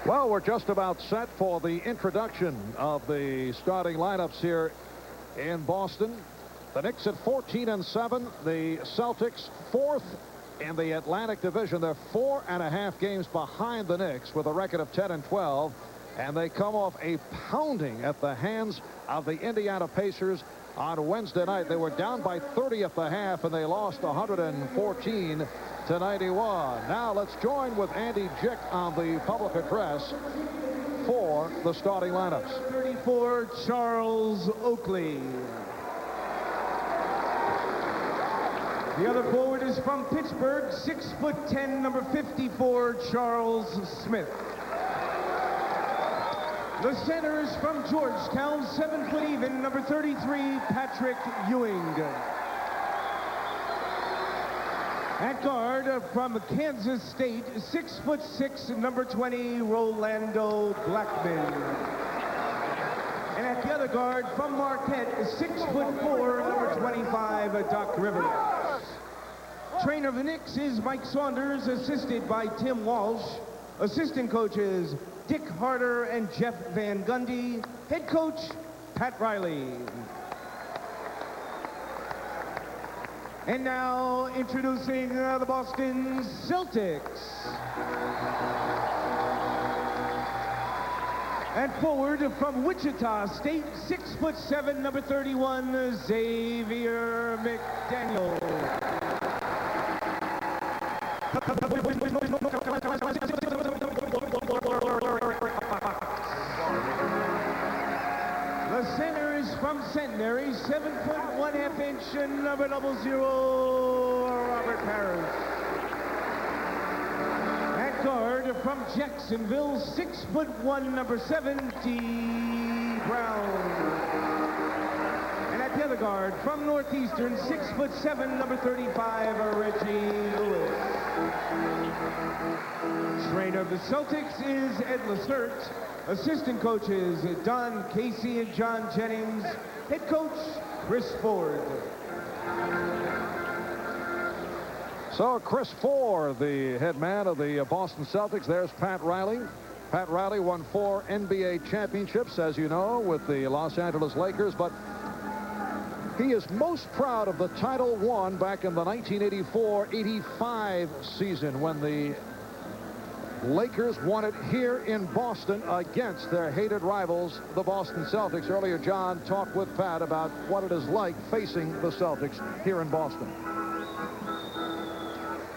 Well, we're just about set for the introduction of the starting lineups here in Boston. The Knicks at 14-7. The Celtics 4th in the Atlantic Division. They're 4.5 games behind the Knicks with a record of 10-12. And they come off a pounding at the hands of the Indiana Pacers on Wednesday night. They were down by 30 at the half, and they lost 114-91. Now let's join with Andy Jick on the public address for the starting lineups. 34, Charles Oakley. The other forward is from Pittsburgh, 6'10", number 54, Charles Smith. The center is from Georgetown, 7 foot even, number 33, Patrick Ewing. At guard from Kansas State, 6'6", number 20, Rolando Blackman. And at the other guard from Marquette, 6'4", number 25, Doc Rivers. Trainer of the Knicks is Mike Saunders, assisted by Tim Walsh. Assistant coaches Dick Harder and Jeff Van Gundy. Head coach Pat Riley. And now introducing the Boston Celtics. And forward from Wichita State, 6'7", number 31, Xavier McDaniel. The center is from Centenary, 7 foot 1/2 inch, number 00, Robert Parrish. At guard from Jacksonville, 6'1", number 70, Brown. And at the other guard from Northeastern, 6'7", number 35, Reggie Lewis. Trainer of the Celtics is Ed Lacerte. Assistant coaches Don Casey and John Jennings. Head coach Chris Ford. So Chris Ford, the head man of the Boston Celtics. There's Pat Riley. Pat Riley won 4 NBA championships, as you know, with the Los Angeles Lakers, but he is most proud of the title won back in the 1984-85 season when the Lakers won it here in Boston against their hated rivals, the Boston Celtics. Earlier, John talked with Pat about what it is like facing the Celtics here in Boston.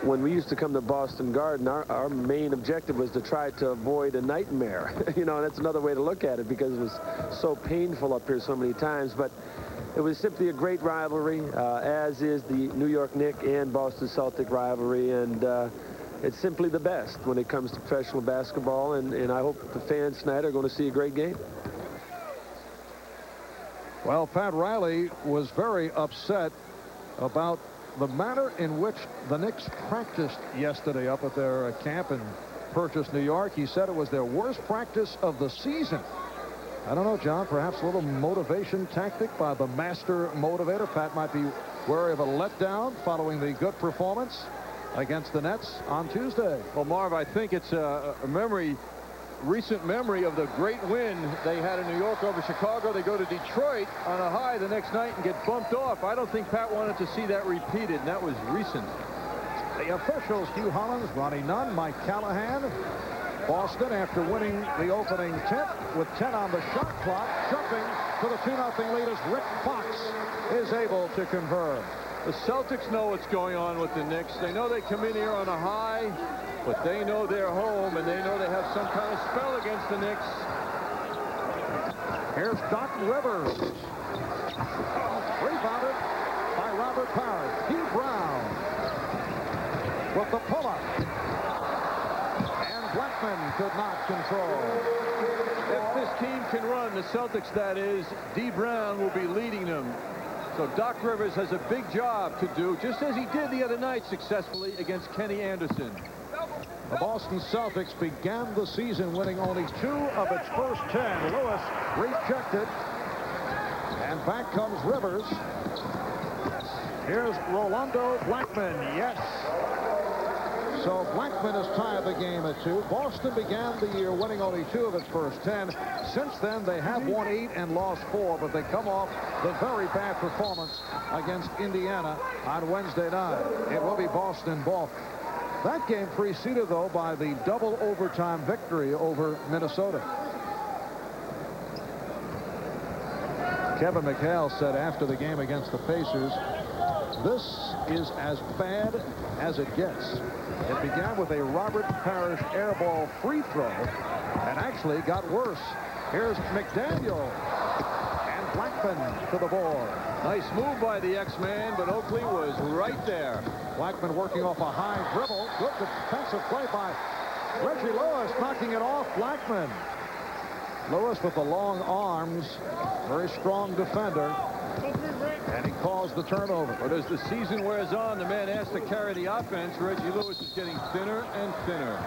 When we used to come to Boston Garden, our main objective was to try to avoid a nightmare. You know, that's another way to look at it because it was so painful up here so many times. But it was simply a great rivalry, as is the New York Knicks and Boston Celtic rivalry. And it's simply the best when it comes to professional basketball, and I hope the fans tonight are going to see a great game. Well, Pat Riley was very upset about the manner in which the Knicks practiced yesterday up at their camp in Purchase, New York. He said it was their worst practice of the season. I don't know, John, perhaps a little motivation tactic by the master motivator. Pat might be wary of a letdown following the good performance against the Nets on Tuesday. Well, Marv, I think it's a recent memory of the great win they had in New York over Chicago. They go to Detroit on a high the next night and get bumped off. I don't think Pat wanted to see that repeated, and that was recent. The officials, Hugh Hollins, Ronnie Nunn, Mike Callahan. Boston, after winning the opening tip with 10 on the shot clock, jumping to the 2-0 lead as Rick Fox is able to convert. The Celtics know what's going on with the Knicks. They know they come in here on a high, but they know they're home, and they know they have some kind of spell against the Knicks. Here's Doc Rivers. Rebounded by Robert Parrish. D. Brown with the pull-up. And Blackman could not control. If this team can run, the Celtics that is, D. Brown will be leading them. So Doc Rivers has a big job to do, just as he did the other night successfully against Kenny Anderson. The Boston Celtics began the season winning only 2 of its first 10. Lewis rejected. And back comes Rivers. Here's Rolando Blackman. Yes. So Blackman has tied the game at 2. Boston began the year winning only 2 of its first 10. Since then, they have won 8 and lost 4, but they come off the very bad performance against Indiana on Wednesday night. It will be Boston ball. That game preceded, though, by the double overtime victory over Minnesota. Kevin McHale said after the game against the Pacers, "This is as bad as it gets." It began with a Robert Parrish airball free throw and actually got worse. Here's McDaniel and Blackman to the board. Nice move by the X-Man, but Oakley was right there. Blackman working off a high dribble. Good defensive play by Reggie Lewis, knocking it off Blackman. Lewis with the long arms, very strong defender, and he caused the turnover. But as the season wears on, the man has to carry the offense. Reggie Lewis is getting thinner and thinner.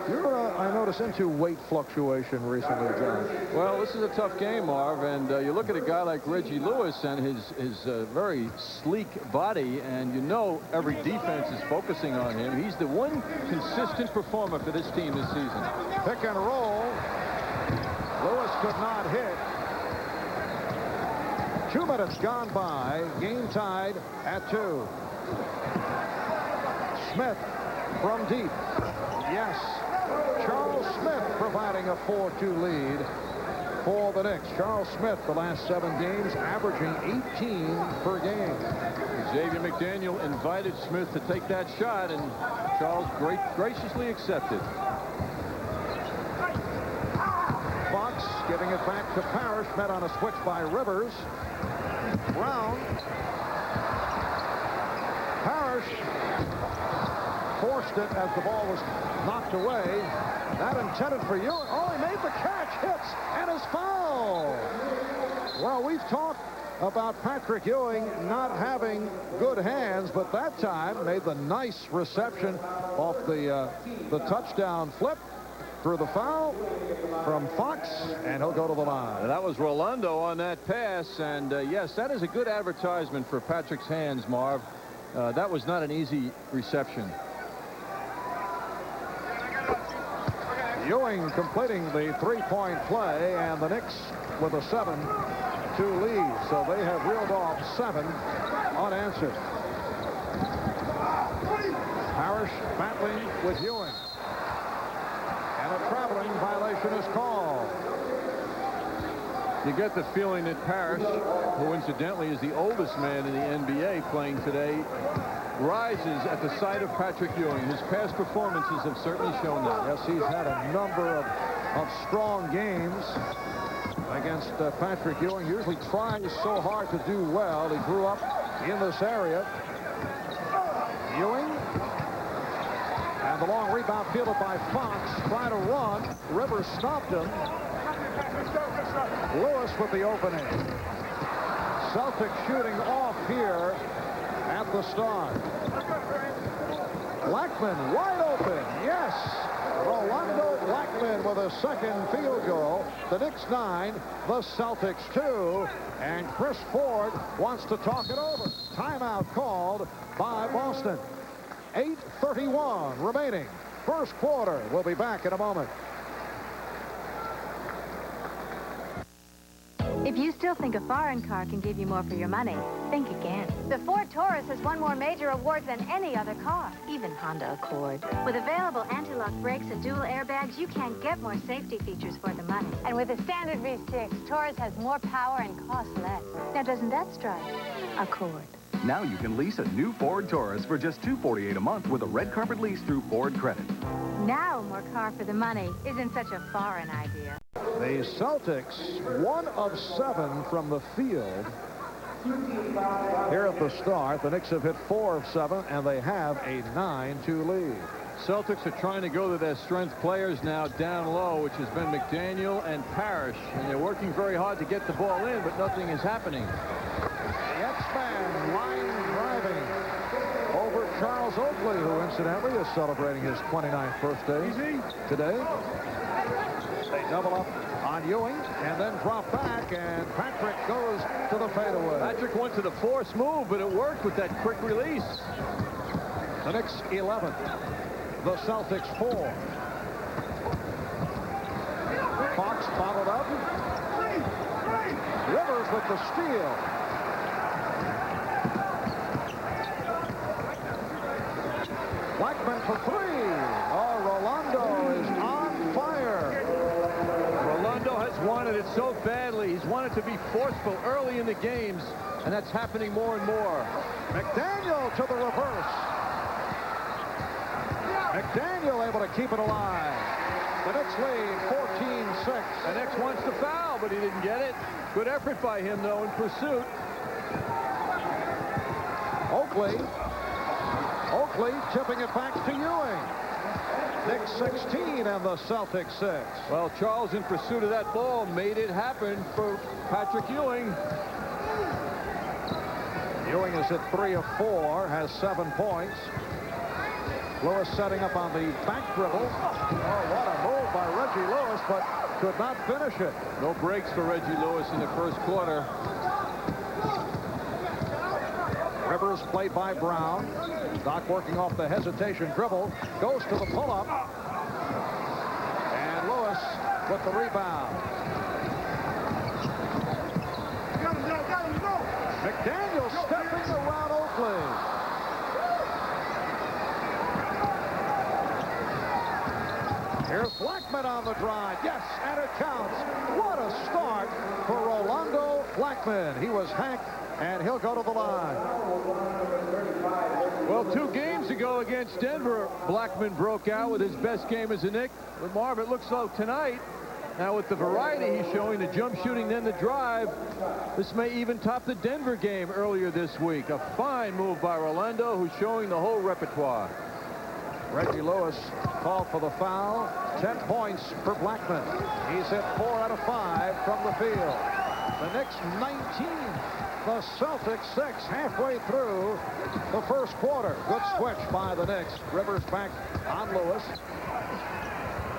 You're, I notice, into weight fluctuation recently, John. Well, this is a tough game, Marv, and you look at a guy like Reggie Lewis and his very sleek body, and you know every defense is focusing on him. He's the one consistent performer for this team this season. Pick and roll. Lewis could not hit. 2 minutes gone by. Game tied at 2. Smith from deep. Yes. Charles Smith providing a 4-2 lead for the Knicks. Charles Smith, the last 7 games, averaging 18 per game. Xavier McDaniel invited Smith to take that shot, and Charles graciously accepted. Fox giving it back to Parrish, met on a switch by Rivers. Brown. Parrish forced it as the ball was knocked away. That intended for Ewing. Oh, he made the catch, hits, and is fouled. Well, we've talked about Patrick Ewing not having good hands, but that time made the nice reception off the touchdown flip for the foul from Fox, and he'll go to the line. That was Rolando on that pass, and yes, that is a good advertisement for Patrick's hands, Marv. That was not an easy reception. Ewing completing the 3-point play, and the Knicks with a 7-2 lead. So they have reeled off 7 unanswered. Parrish battling with Ewing. And a traveling violation is called. You get the feeling that Parrish, who incidentally is the oldest man in the NBA playing today, rises at the sight of Patrick Ewing. His past performances have certainly shown that. Yes, he's had a number of strong games against Patrick Ewing. Usually tries so hard to do well. He grew up in this area. Ewing. And the long rebound fielded by Fox. Trying to run. Rivers stopped him. Lewis with the opening. Celtics shooting off here at the start. Blackman wide open. Yes. Rolando Blackman with a second field goal. The Knicks 9, the Celtics 2. And Chris Ford wants to talk it over. Timeout called by Boston. 8:31 remaining. First quarter. We'll be back in a moment. If you still think a foreign car can give you more for your money, think again. The Ford Taurus has won more major awards than any other car, even Honda Accord. With available anti-lock brakes and dual airbags, you can't get more safety features for the money. And with a standard V6, Taurus has more power and costs less. Now, doesn't that strike Accord? Now you can lease a new Ford Taurus for just $248 a month with a red carpet lease through Ford Credit. Now more car for the money isn't such a foreign idea. The Celtics 1 of 7 from the field here at the start. The Knicks have hit 4 of 7, and they have a 9-2 lead. Celtics are trying to go to their strength players now down low, which has been McDaniel and Parrish, and they're working very hard to get the ball in, but nothing is happening. The X-Man line driving over Charles Oakley, who incidentally is celebrating his 29th birthday today. They double up on Ewing and then drop back, and Patrick goes to the fadeaway. Patrick went to the force move, but it worked with that quick release. The Knicks 11. The Celtics 4. Fox followed up. Rivers with the steal. Blackman for 3. Oh, Rolando is on fire. Rolando has wanted it so badly. He's wanted to be forceful early in the games, and that's happening more and more. McDaniel to the reverse. McDaniel able to keep it alive. The Knicks lead 14-6. The Knicks wants to foul, but he didn't get it. Good effort by him, though, in pursuit. Oakley tipping it back to Ewing. Knicks 16 and the Celtics 6. Well, Charles in pursuit of that ball made it happen for Patrick Ewing. Ewing is at 3 of 4, has 7 points. Lewis setting up on the back dribble. Oh, what a move by Reggie Lewis, but could not finish it. No breaks for Reggie Lewis in the first quarter. Rivers played by Brown. Doc working off the hesitation dribble. Goes to the pull-up. And Lewis with the rebound. McDaniel stepping around Oakley. Here's Blackman on the drive. Yes, and it counts. What a start for Rolando Blackman. He was hacked, and he'll go to the line. Well, 2 games ago against Denver, Blackman broke out with his best game as a Knick. But Marv, it looks like tonight, now with the variety he's showing, the jump shooting, then the drive, this may even top the Denver game earlier this week. A fine move by Rolando, who's showing the whole repertoire. Reggie Lewis called for the foul. 10 points for Blackman. He's hit 4 out of 5 from the field. The Knicks 19. The Celtics 6 halfway through the first quarter. Good switch by the Knicks. Rivers back on Lewis.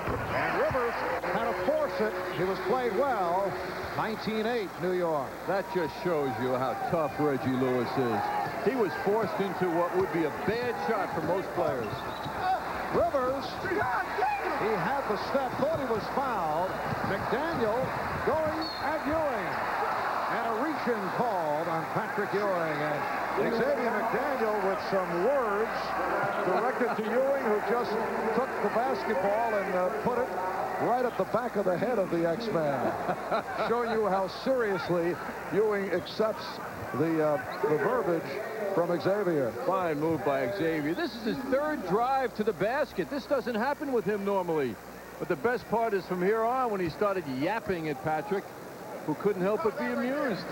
And Rivers had to force it. He was played well. 19-8 New York. That just shows you how tough Reggie Lewis is. He was forced into what would be a bad shot for most players. Rivers, he had the step, thought he was fouled. McDaniel going at Ewing. And a reach-in called on Patrick Ewing. And Xavier McDaniel with some words directed to Ewing, who just took the basketball and put it right at the back of the head of the X-Man. Showing you how seriously Ewing accepts the verbiage from Xavier. Fine move by Xavier. This is his 3rd drive to the basket. This doesn't happen with him normally. But the best part is from here on when he started yapping at Patrick, who couldn't help but be amused.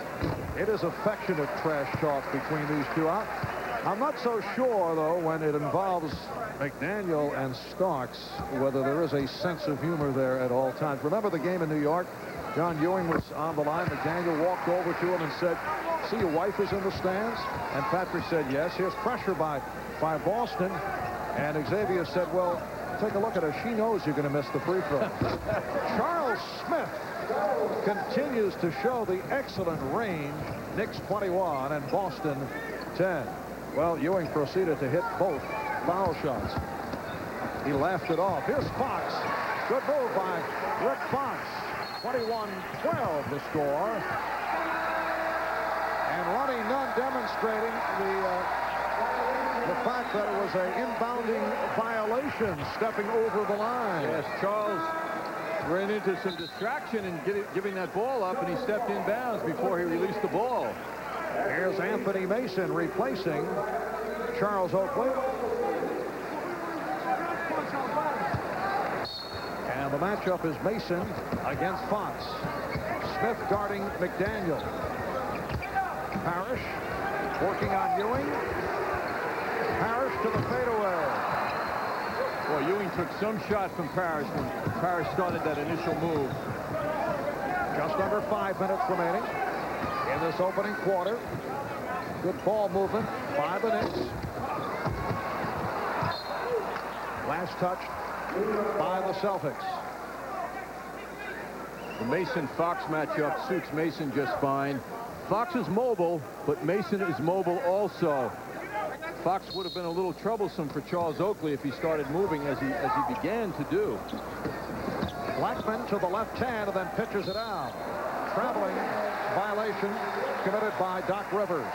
It is affectionate trash talk between these two. I'm not so sure, though, when it involves McDaniel and Starks, whether there is a sense of humor there at all times. Remember the game in New York? John Ewing was on the line. McDaniel walked over to him and said, "See, your wife is in the stands?" And Patrick said, "Yes." Here's pressure by Boston. And Xavier said, "Well, take a look at her. She knows you're going to miss the free throw." Charles Smith continues to show the excellent range. Knicks 21 and Boston 10. Well, Ewing proceeded to hit both foul shots. He laughed it off. Here's Fox. Good move by Rick Fox. 21-12 the score. And Ronnie Nunn demonstrating the fact that it was an inbounding violation, stepping over the line. Yes, Charles ran into some distraction in giving that ball up, and he stepped in bounds before he released the ball. Here's Anthony Mason replacing Charles Oakley. And the matchup is Mason against Fox. Smith guarding McDaniel. Parrish working on Ewing. Parrish to the fadeaway. Well, Ewing took some shot from Parrish when Parrish started that initial move. Just under 5 minutes remaining in this opening quarter. Good ball movement by the Knicks. Last touch by the Celtics. The Mason-Fox matchup suits Mason just fine. Fox is mobile, but Mason is mobile also. Fox would have been a little troublesome for Charles Oakley if he started moving as he began to do. Blackman to the left hand and then pitches it out. Traveling violation committed by Doc Rivers.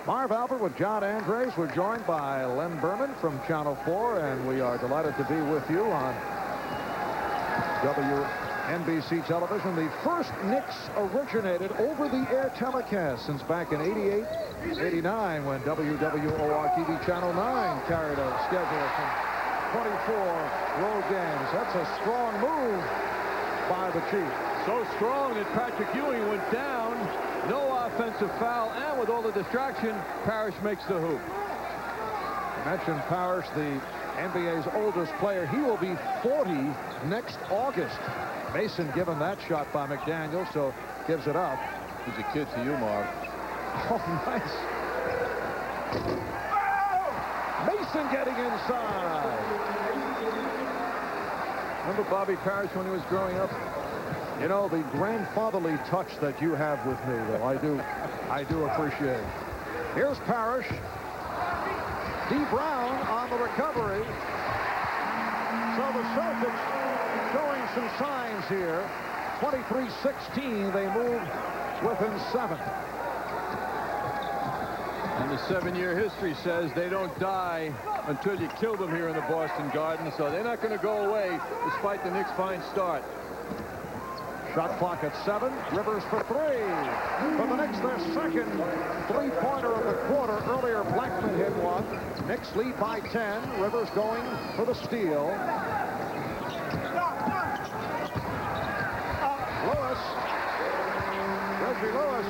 Marv Albert with John Andres. We're joined by Len Berman from Channel 4, and we are delighted to be with you on WNBC television. The first Knicks originated over-the-air telecast since back in 88, 89, when WWOR-TV Channel 9 carried a schedule from 24 road games. That's a strong move by the Chief. So strong that Patrick Ewing went down. No offensive foul, and with all the distraction, Parrish makes the hoop. I mentioned Parrish, the NBA's oldest player. He will be 40 next August. Mason given that shot by McDaniel, so gives it up. He's a kid to you, Marv. Oh, nice. Mason getting inside. Remember Bobby Parrish when he was growing up? You know, the grandfatherly touch that you have with me, though, I do appreciate. Here's Parrish. D. Brown on the recovery. So the Celtics showing some signs here. 23-16, they move within 7. And the 7-year history says they don't die until you kill them here in the Boston Garden, so they're not going to go away despite the Knicks' fine start. Shot clock at 7. Rivers for 3. For the Knicks, their second three-pointer of the quarter. Earlier, Blackman hit one. Knicks lead by 10. Rivers going for the steal. Lewis. Reggie Lewis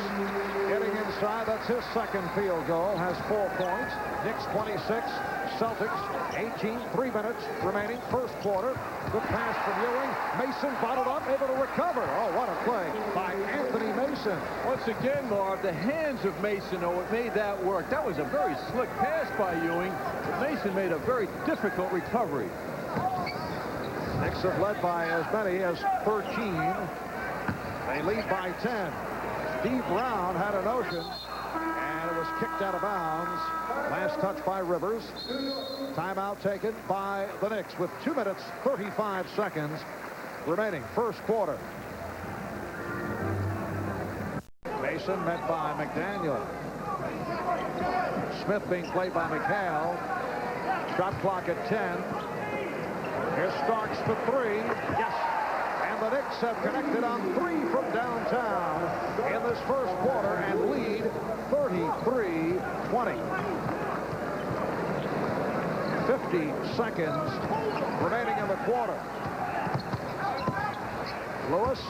getting inside. That's his second field goal. Has 4 points. Knicks 26. Celtics 18. 3 minutes remaining. First quarter. Good pass from Ewing. Mason bottled up, able to recover. Oh, what a play by Anthony Mason. Once again, Marv, the hands of Mason, oh, it made that work. That was a very slick pass by Ewing, but Mason made a very difficult recovery. Knicks have led by as many as 13. They lead by 10. Steve Brown had a notion, and it was kicked out of bounds. Last touch by Rivers. Timeout taken by the Knicks with 2 minutes, 35 seconds remaining. First quarter. Mason met by McDaniel. Smith being played by McHale. Shot clock at 10. Here's Starks for 3. Yes. And the Knicks have connected on 3 from downtown in this first quarter and lead 33-20. 50 seconds remaining in the quarter. Lewis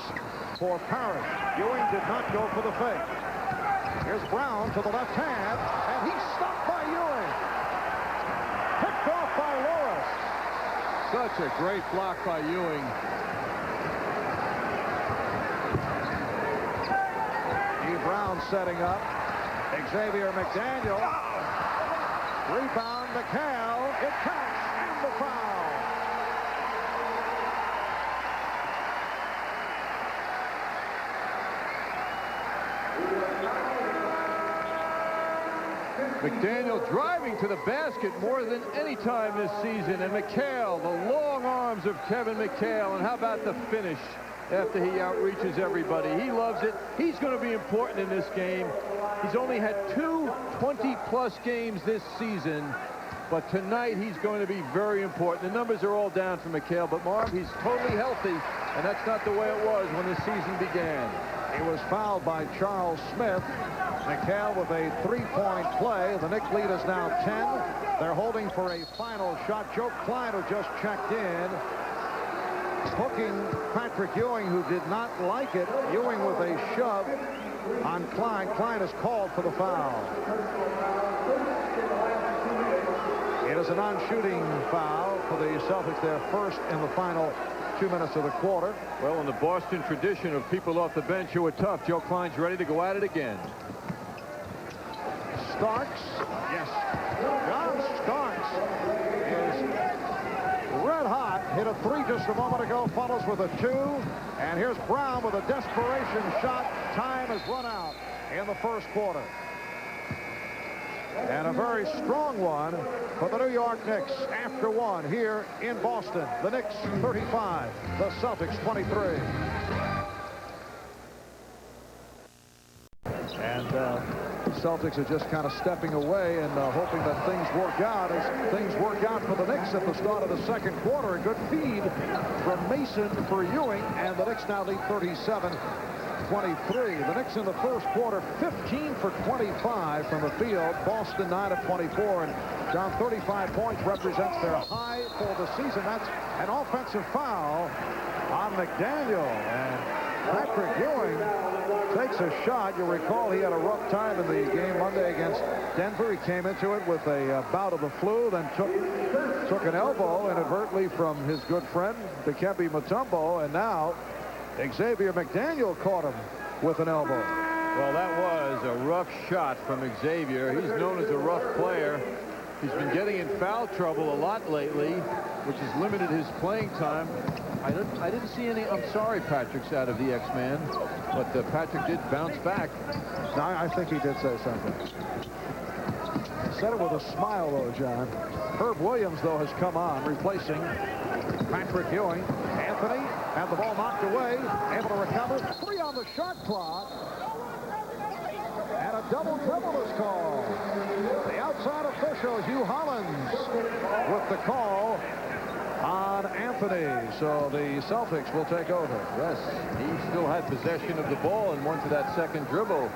for Parrish. Ewing did not go for the fake. Here's Brown to the left hand, and he's stopped by Ewing. Picked off by Lewis. Such a great block by Ewing. D. Brown setting up. Xavier McDaniel. Rebound McHale. It counts, and the foul. McDaniel driving to the basket more than any time this season. And McHale, the long arms of Kevin McHale. And how about the finish after he outreaches everybody? He loves it. He's going to be important in this game. He's only had 2 20-plus games this season. But tonight, he's going to be very important. The numbers are all down for McHale. But, Marv, he's totally healthy. And that's not the way it was when the season began. He was fouled by Charles Smith. McHale with a 3-point play. The Knicks lead is now 10. They're holding for a final shot. Joe Klein, who just checked in, hooking Patrick Ewing, who did not like it. Ewing with a shove on Klein. Klein is called for the foul. It is a non-shooting foul for the Celtics. Their first in the final 2 minutes of the quarter. Well, in the Boston tradition of people off the bench who are tough, Joe Klein's ready to go at it again. Starks, yes. John Starks is red hot. Hit a 3 just a moment ago, follows with a 2. And here's Brown with a desperation shot. Time has run out in the first quarter. And a very strong one for the New York Knicks after one here in Boston. The Knicks 35, the Celtics 23. And Celtics are just kind of stepping away and hoping that things work out as things work out for the Knicks at the start of the second quarter. A good feed from Mason for Ewing, and the Knicks now lead 37-23. The Knicks in the first quarter 15 for 25 from the field. Boston 9 of 24, and down 35 points represents their high for the season. That's an offensive foul on McDaniel, and Patrick Ewing takes a shot. You'll recall he had a rough time in the game Monday against Denver. He came into it with a bout of the flu, then took an elbow inadvertently from his good friend Dikembe Mutombo, and now Xavier McDaniel caught him with an elbow. Well, that was a rough shot from Xavier. He's known as a rough player. He's been getting in foul trouble a lot lately, which has limited his playing time. I didn't see any "I'm sorry, Patrick's" out of the X-Man, but Patrick did bounce back. No, I think he did say something. Said it with a smile, though, John. Herb Williams, though, has come on, replacing Patrick Ewing. Anthony had the ball knocked away, able to recover. 3 on the shot clock. And a double dribble is called. The outside official, Hugh Hollins, with the call on Anthony. So the Celtics will take over. Yes, he still had possession of the ball and went to that second dribble,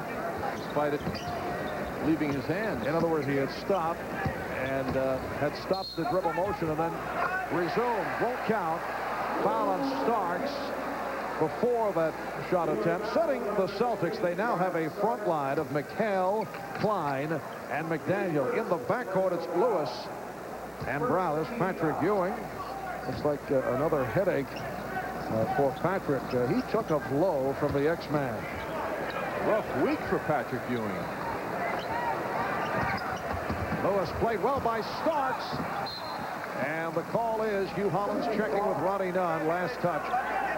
despite it leaving his hand. In other words, he had stopped and had stopped the dribble motion and then resumed. Won't count. Foul on Starks before that shot attempt. Setting the Celtics, they now have a front line of McHale, Klein, and McDaniel. In the backcourt, it's Lewis and Brown. It's Patrick Ewing. It's like another headache for Patrick. He took a blow from the X-Man. Rough week for Patrick Ewing. Lewis played well by Starks. And the call is Hugh Hollins checking with Ronnie Nunn. Last touch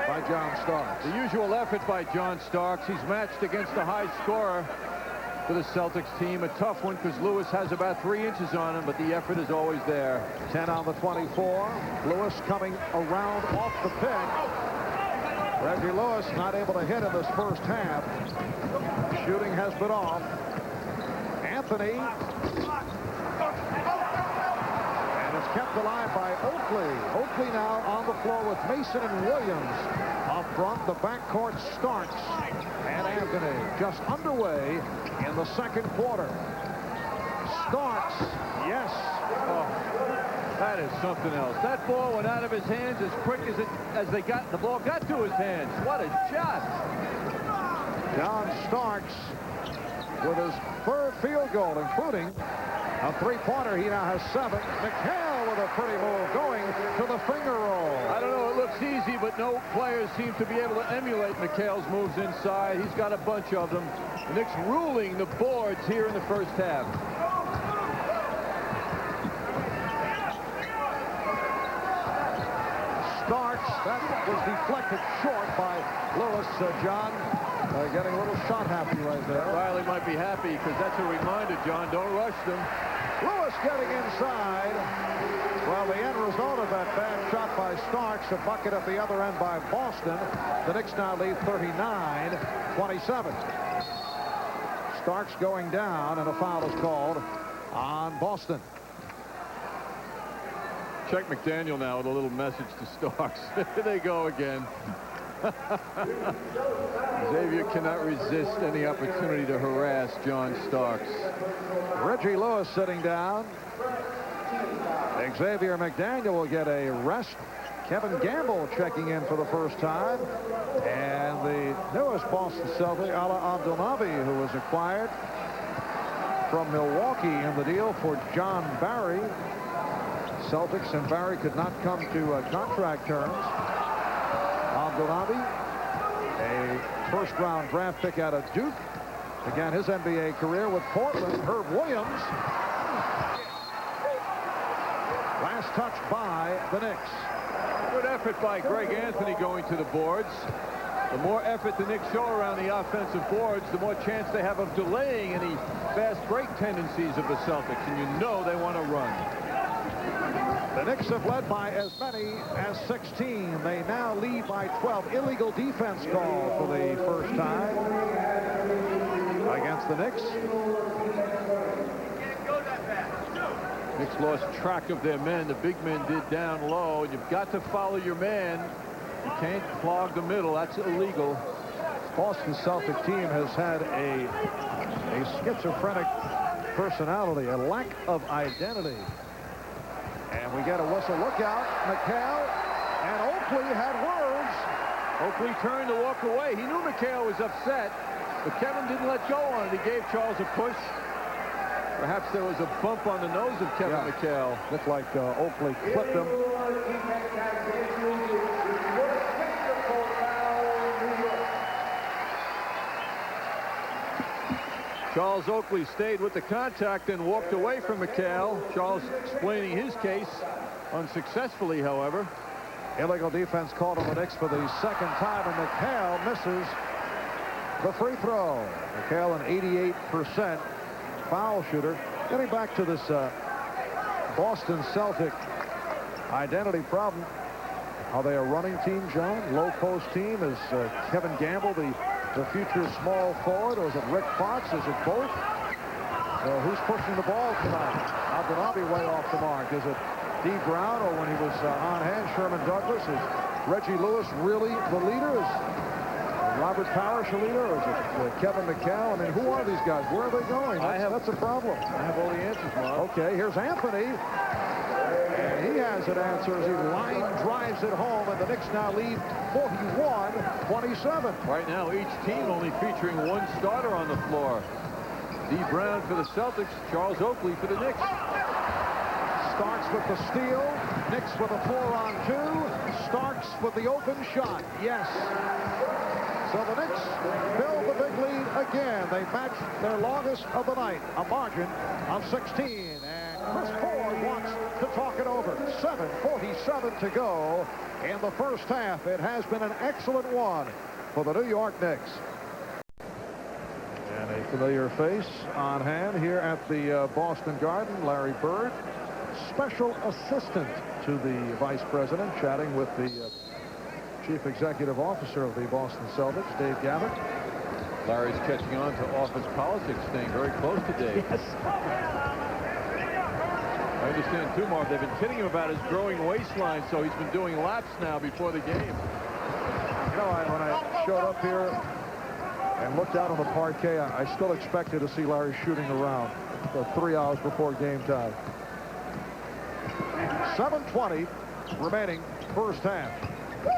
by John Starks. The usual effort by John Starks. He's matched against a high scorer for the Celtics team. A tough one because Lewis has about 3 inches on him, but the effort is always there. 10 on the 24. Lewis coming around off the pick. Reggie Lewis not able to hit in this first half. Shooting has been off. Anthony. And it's kept alive by Oakley. Oakley now on the floor with Mason and Williams. Up front, the backcourt Starks and Anthony. Just underway in the second quarter. Starks, yes. Oh, that is something else. That ball went out of his hands as quick as the ball got to his hands. What a shot. John Starks with his third field goal, including a three-pointer. He now has 7. McHale with a pretty move going to the finger roll. I don't know, it looks easy, but no players seem to be able to emulate McHale's moves inside. He's got a bunch of them. The Knicks ruling the boards here in the first half. Starks, that was deflected short by Lewis. John getting a little shot happy right there. Riley might be happy because that's a reminder, John, don't rush them. Lewis getting inside. Well, the end result of that bad shot by Starks, a bucket at the other end by Boston. The Knicks now lead 39-27. Starks going down, and a foul is called on Boston. Check McDaniel now with a little message to Starks. Here they go again. Xavier cannot resist any opportunity to harass John Starks. Reggie Lewis sitting down. Xavier McDaniel will get a rest. Kevin Gamble checking in for the first time. And the newest Boston Celtic, Ala Abdelnaby, who was acquired from Milwaukee in the deal for John Barry. Celtics and Barry could not come to contract terms. Abdelnaby, a first-round draft pick out of Duke, began his NBA career with Portland. Herb Williams. Last touch by the Knicks. Good effort by Greg Anthony going to the boards. The more effort the Knicks show around the offensive boards, the more chance they have of delaying any fast break tendencies of the Celtics, and you know they want to run. The Knicks have led by as many as 16. They now lead by 12. Illegal defense call for the first time against the Knicks. Knicks lost track of their men. The big men did down low, and you've got to follow your man. You can't clog the middle. That's illegal. Boston Celtic team has had a schizophrenic personality, a lack of identity. And we get a whistle. Look out, McHale, and Oakley had words. Oakley turned to walk away. He knew McHale was upset, but Kevin didn't let go on it. He gave Charles a push. Perhaps there was a bump on the nose of Kevin McHale. Looked like Oakley clipped him. Charles Oakley stayed with the contact and walked away from McHale. Charles explaining his case unsuccessfully, however. Illegal defense called on the Knicks for the second time, and McHale misses the free throw. McHale, an 88% foul shooter. Getting back to this Boston Celtic identity problem. Are they a running team, John? Low post team? Is Kevin Gamble the future small forward, or is it Rick Fox? Is it both? Who's pushing the ball tonight? Abdelnaby way off the mark. Is it D. Brown, or when he was on hand, Sherman Douglas? Is Reggie Lewis really the leader? Is Robert Parrish a leader, or is it Kevin McHale? I mean, who are these guys? Where are they going? That's a problem. I have all the answers, Mark. Okay, here's Anthony. And he has an answer as he line drives it home, and the Knicks now lead 41-27. Right now, each team only featuring one starter on the floor. D. Brown for the Celtics, Charles Oakley for the Knicks. Starks with the steal. Knicks with a 4-on-2. Starks with the open shot. Yes. So the Knicks build the big lead again. They match their longest of the night, a margin of 16. And Chris Ford wants to talk it over. 7:47 to go in the first half. It has been an excellent one for the New York Knicks. And a familiar face on hand here at the Boston Garden, Larry Bird, special assistant to the vice president, chatting with the chief executive officer of the Boston Celtics, Dave Gavitt. Larry's catching on to office politics, staying very close to Dave. Yes. I understand, too, Mark, they've been kidding him about his growing waistline, so he's been doing laps now before the game. You know, when I showed up here and looked out on the parquet, I still expected to see Larry shooting around 3 hours before game time. 7:20 remaining first half.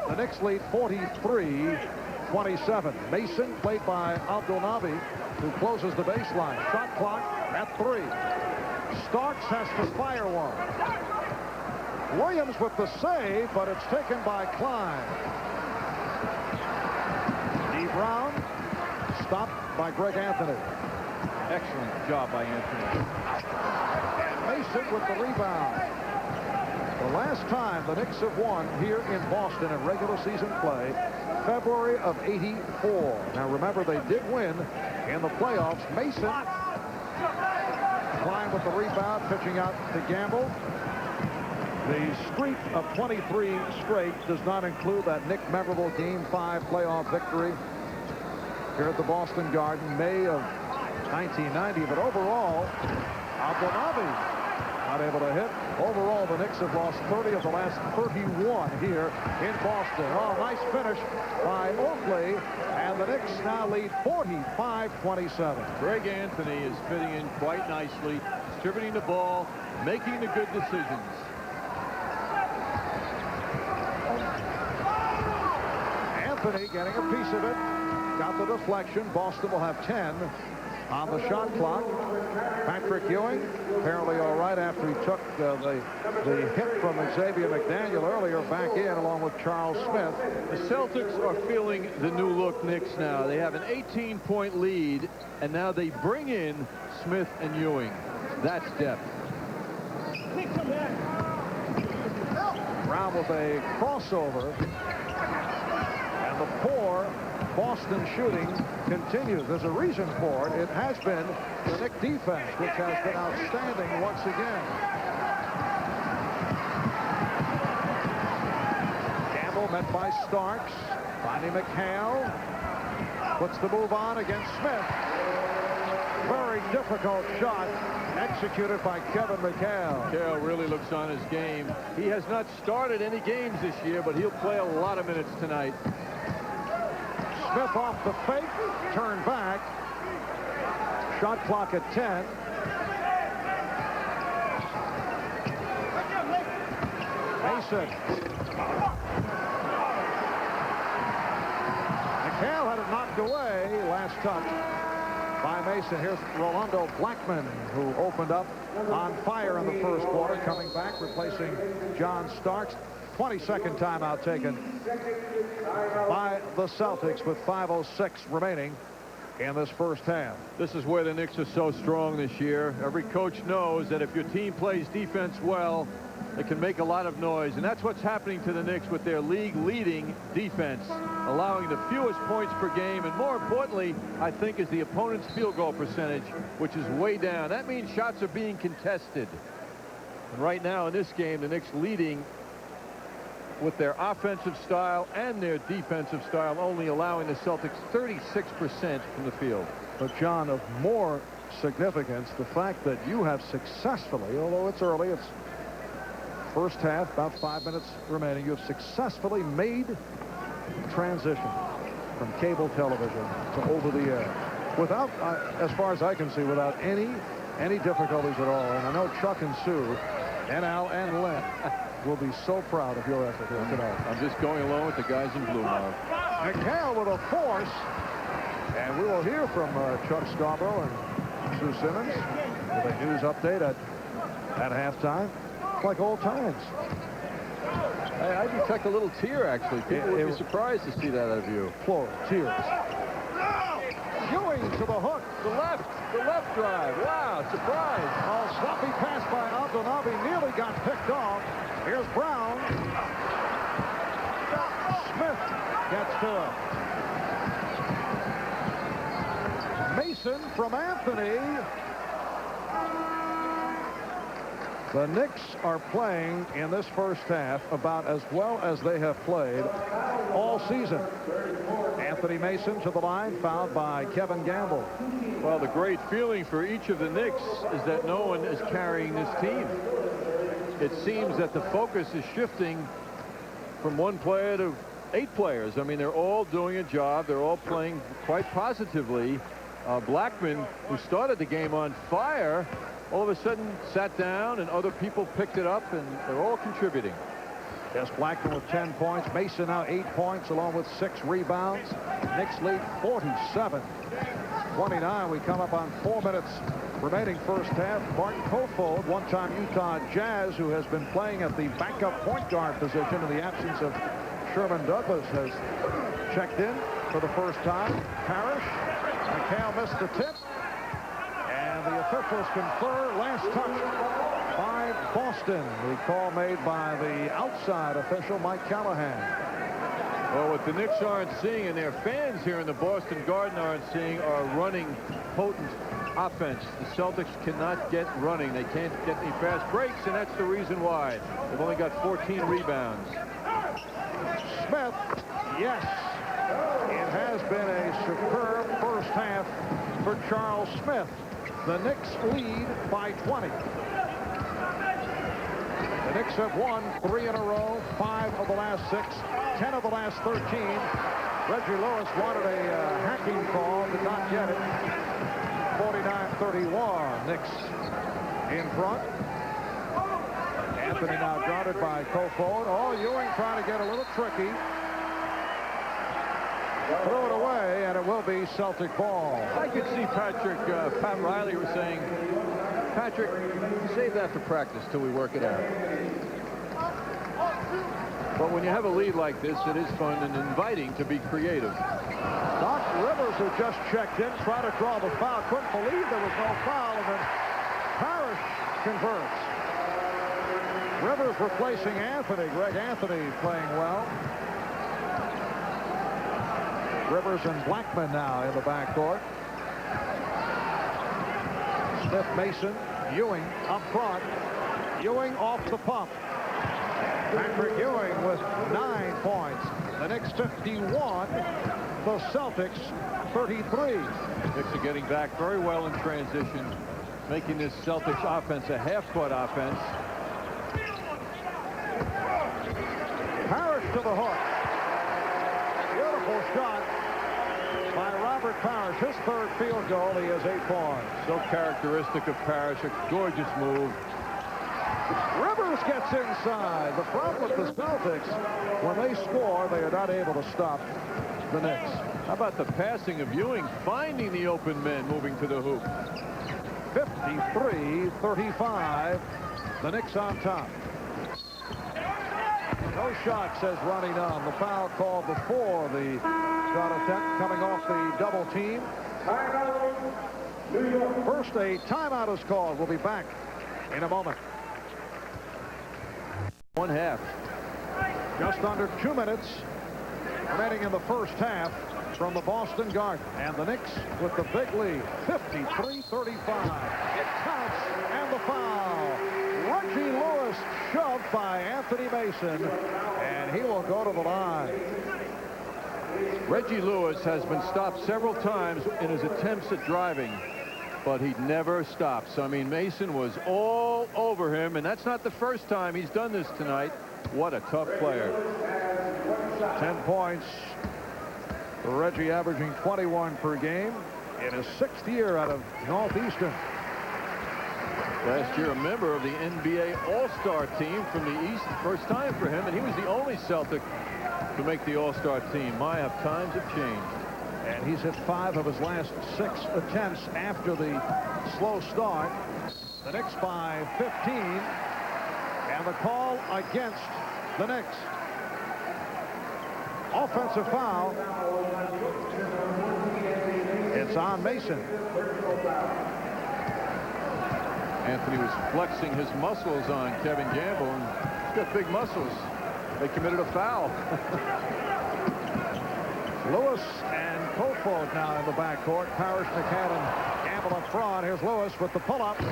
The Knicks lead 43-27. Mason, played by Abdelnaby, who closes the baseline. Shot clock at 3. Starks has to fire one. Williams with the save, but it's taken by Klein. D. Brown stopped by Greg Anthony. Excellent job by Anthony. And Mason with the rebound. The last time the Knicks have won here in Boston in regular season play, February of '84. Now remember, they did win in the playoffs. Mason, Klein with the rebound, pitching out to Gamble. The streak of 23 straight does not include that Knick memorable Game 5 playoff victory here at the Boston Garden, May of 1990. But overall, Abdelnaby not able to hit. Overall, the Knicks have lost 30 of the last 31 here in Boston. Oh, nice finish by Oakley, and the Knicks now lead 45-27. Greg Anthony is fitting in quite nicely, distributing the ball, making the good decisions. Anthony getting a piece of it. Got the deflection. Boston will have 10 on the shot clock. Patrick Ewing apparently all right after he took the hit from Xavier McDaniel earlier, back in along with Charles Smith. The Celtics are feeling the new look Knicks now. They have an 18-point lead, and now they bring in Smith and Ewing. That's depth. Brown with a crossover. And And the poor Boston shooting continues. There's a reason for it. It has been the Knicks defense, which has been outstanding once again. Gamble met by Starks. Finding McHale. Puts the move on against Smith. Very difficult shot executed by Kevin McHale. McHale really looks on his game. He has not started any games this year, but he'll play a lot of minutes tonight. Smith off the fake, turn back. Shot clock at 10. Mason. McHale had it knocked away. Last touch by Mason. Here's Rolando Blackman, who opened up on fire in the first quarter, coming back, replacing John Starks. 22nd timeout taken by the Celtics with 5:06 remaining in this first half. This is where the Knicks are so strong this year. Every coach knows that if your team plays defense well, it can make a lot of noise, and that's what's happening to the Knicks with their league-leading defense, allowing the fewest points per game, and more importantly, I think, is the opponent's field goal percentage, which is way down. That means shots are being contested. And right now in this game, the Knicks leading with their offensive style and their defensive style, only allowing the Celtics 36% from the field. But John, of more significance, the fact that you have successfully, although it's early, it's first half, about 5 minutes remaining, you have successfully made transition from cable television to over the air without, as far as I can see, without any difficulties at all. And I know Chuck and Sue and Al and Len will be so proud of your effort here tonight. I'm just going along with the guys in blue now. McHale with a force, and we will hear from Chuck Scarborough and Sue Simmons with a news update at halftime. Like old times. I detect a little tear, actually. People would be surprised to see that out of you. Floor, tears. Ewing to the hook. The left drive. Wow, surprise. Oh, sloppy pass by Abdelnaby nearly got picked off. Here's Brown. Smith gets to it. Mason from Anthony. The Knicks are playing in this first half about as well as they have played all season. Anthony Mason to the line, fouled by Kevin Gamble. Well, the great feeling for each of the Knicks is that no one is carrying this team. It seems that the focus is shifting from one player to 8 players. I mean, they're all doing a job. They're all playing quite positively. Blackman, who started the game on fire, all of a sudden sat down, and other people picked it up, and they're all contributing. Yes, Blackman with 10 points. Mason now 8 points along with 6 rebounds. Knicks lead 47-29. We come up on 4 minutes remaining first half. Martin Kofold, one-time Utah Jazz, who has been playing at the backup point guard position in the absence of Sherman Douglas, has checked in for the first time. Parrish. McHale missed the tip. The officials confer last touch by Boston. The call made by the outside official, Mike Callahan. Well, what the Knicks aren't seeing, and their fans here in the Boston Garden aren't seeing, are running potent offense. The Celtics cannot get running. They can't get any fast breaks, and that's the reason why. They've only got 14 rebounds. Smith, yes. It has been a superb first half for Charles Smith. The Knicks lead by 20. The Knicks have won 3 in a row, 5 of the last 6, 10 of the last 13. Reggie Lewis wanted a hacking call, did not get it. 49-31, Knicks in front. Anthony now guarded by Kofold. Oh, Ewing trying to get a little tricky. Throw it away, and it will be Celtic ball. I could see Pat Riley was saying, Patrick, save that for practice till we work it out. But when you have a lead like this, it is fun and inviting to be creative. Doc Rivers, who just checked in, tried to draw the foul. Couldn't believe there was no foul, and then Parrish converts. Rivers replacing Anthony. Greg Anthony playing well. Rivers and Blackman now in the backcourt. Smith, Mason, Ewing up front. Ewing off the pump. Patrick Ewing with 9 points. The Knicks 51. The Celtics 33. Knicks are getting back very well in transition, making this Celtics offense a half-court offense. Parrish to the hook. Beautiful shot by Robert Parrish. His third field goal. He has 8 points. So characteristic of Parrish. A gorgeous move. Rivers gets inside. The problem with the Celtics, when they score, they are not able to stop the Knicks. How about the passing of Ewing, finding the open men, moving to the hoop. 53-35. The Knicks on top. No shot, says Ronnie Nunn. The foul called before the shot attempt coming off the double team. First, a timeout is called. We'll be back in a moment. 1/2. Just under 2 minutes remaining in the first half from the Boston Garden. And the Knicks with the big lead, 53-35. It counts, and the foul. Reggie Lewis shoved by Anthony Mason, and he will go to the line. Reggie Lewis has been stopped several times in his attempts at driving, but he never stops. I mean, Mason was all over him, and that's not the first time he's done this tonight. What a tough player. 10 points. Reggie averaging 21 per game in his 6th year out of Northeastern. Last year, a member of the NBA All-Star team from the East. First time for him, and he was the only Celtic to make the All-Star team. My, how times have changed. And he's hit 5 of his last 6 attempts after the slow start. The Knicks by 15. And the call against the Knicks. Offensive foul. It's on Mason. Anthony was flexing his muscles on Kevin Gamble, and he's got big muscles. They committed a foul. Lewis and Kofod now in the backcourt. Parrish, McCann, Gamble up front. Here's Lewis with the pull-up. It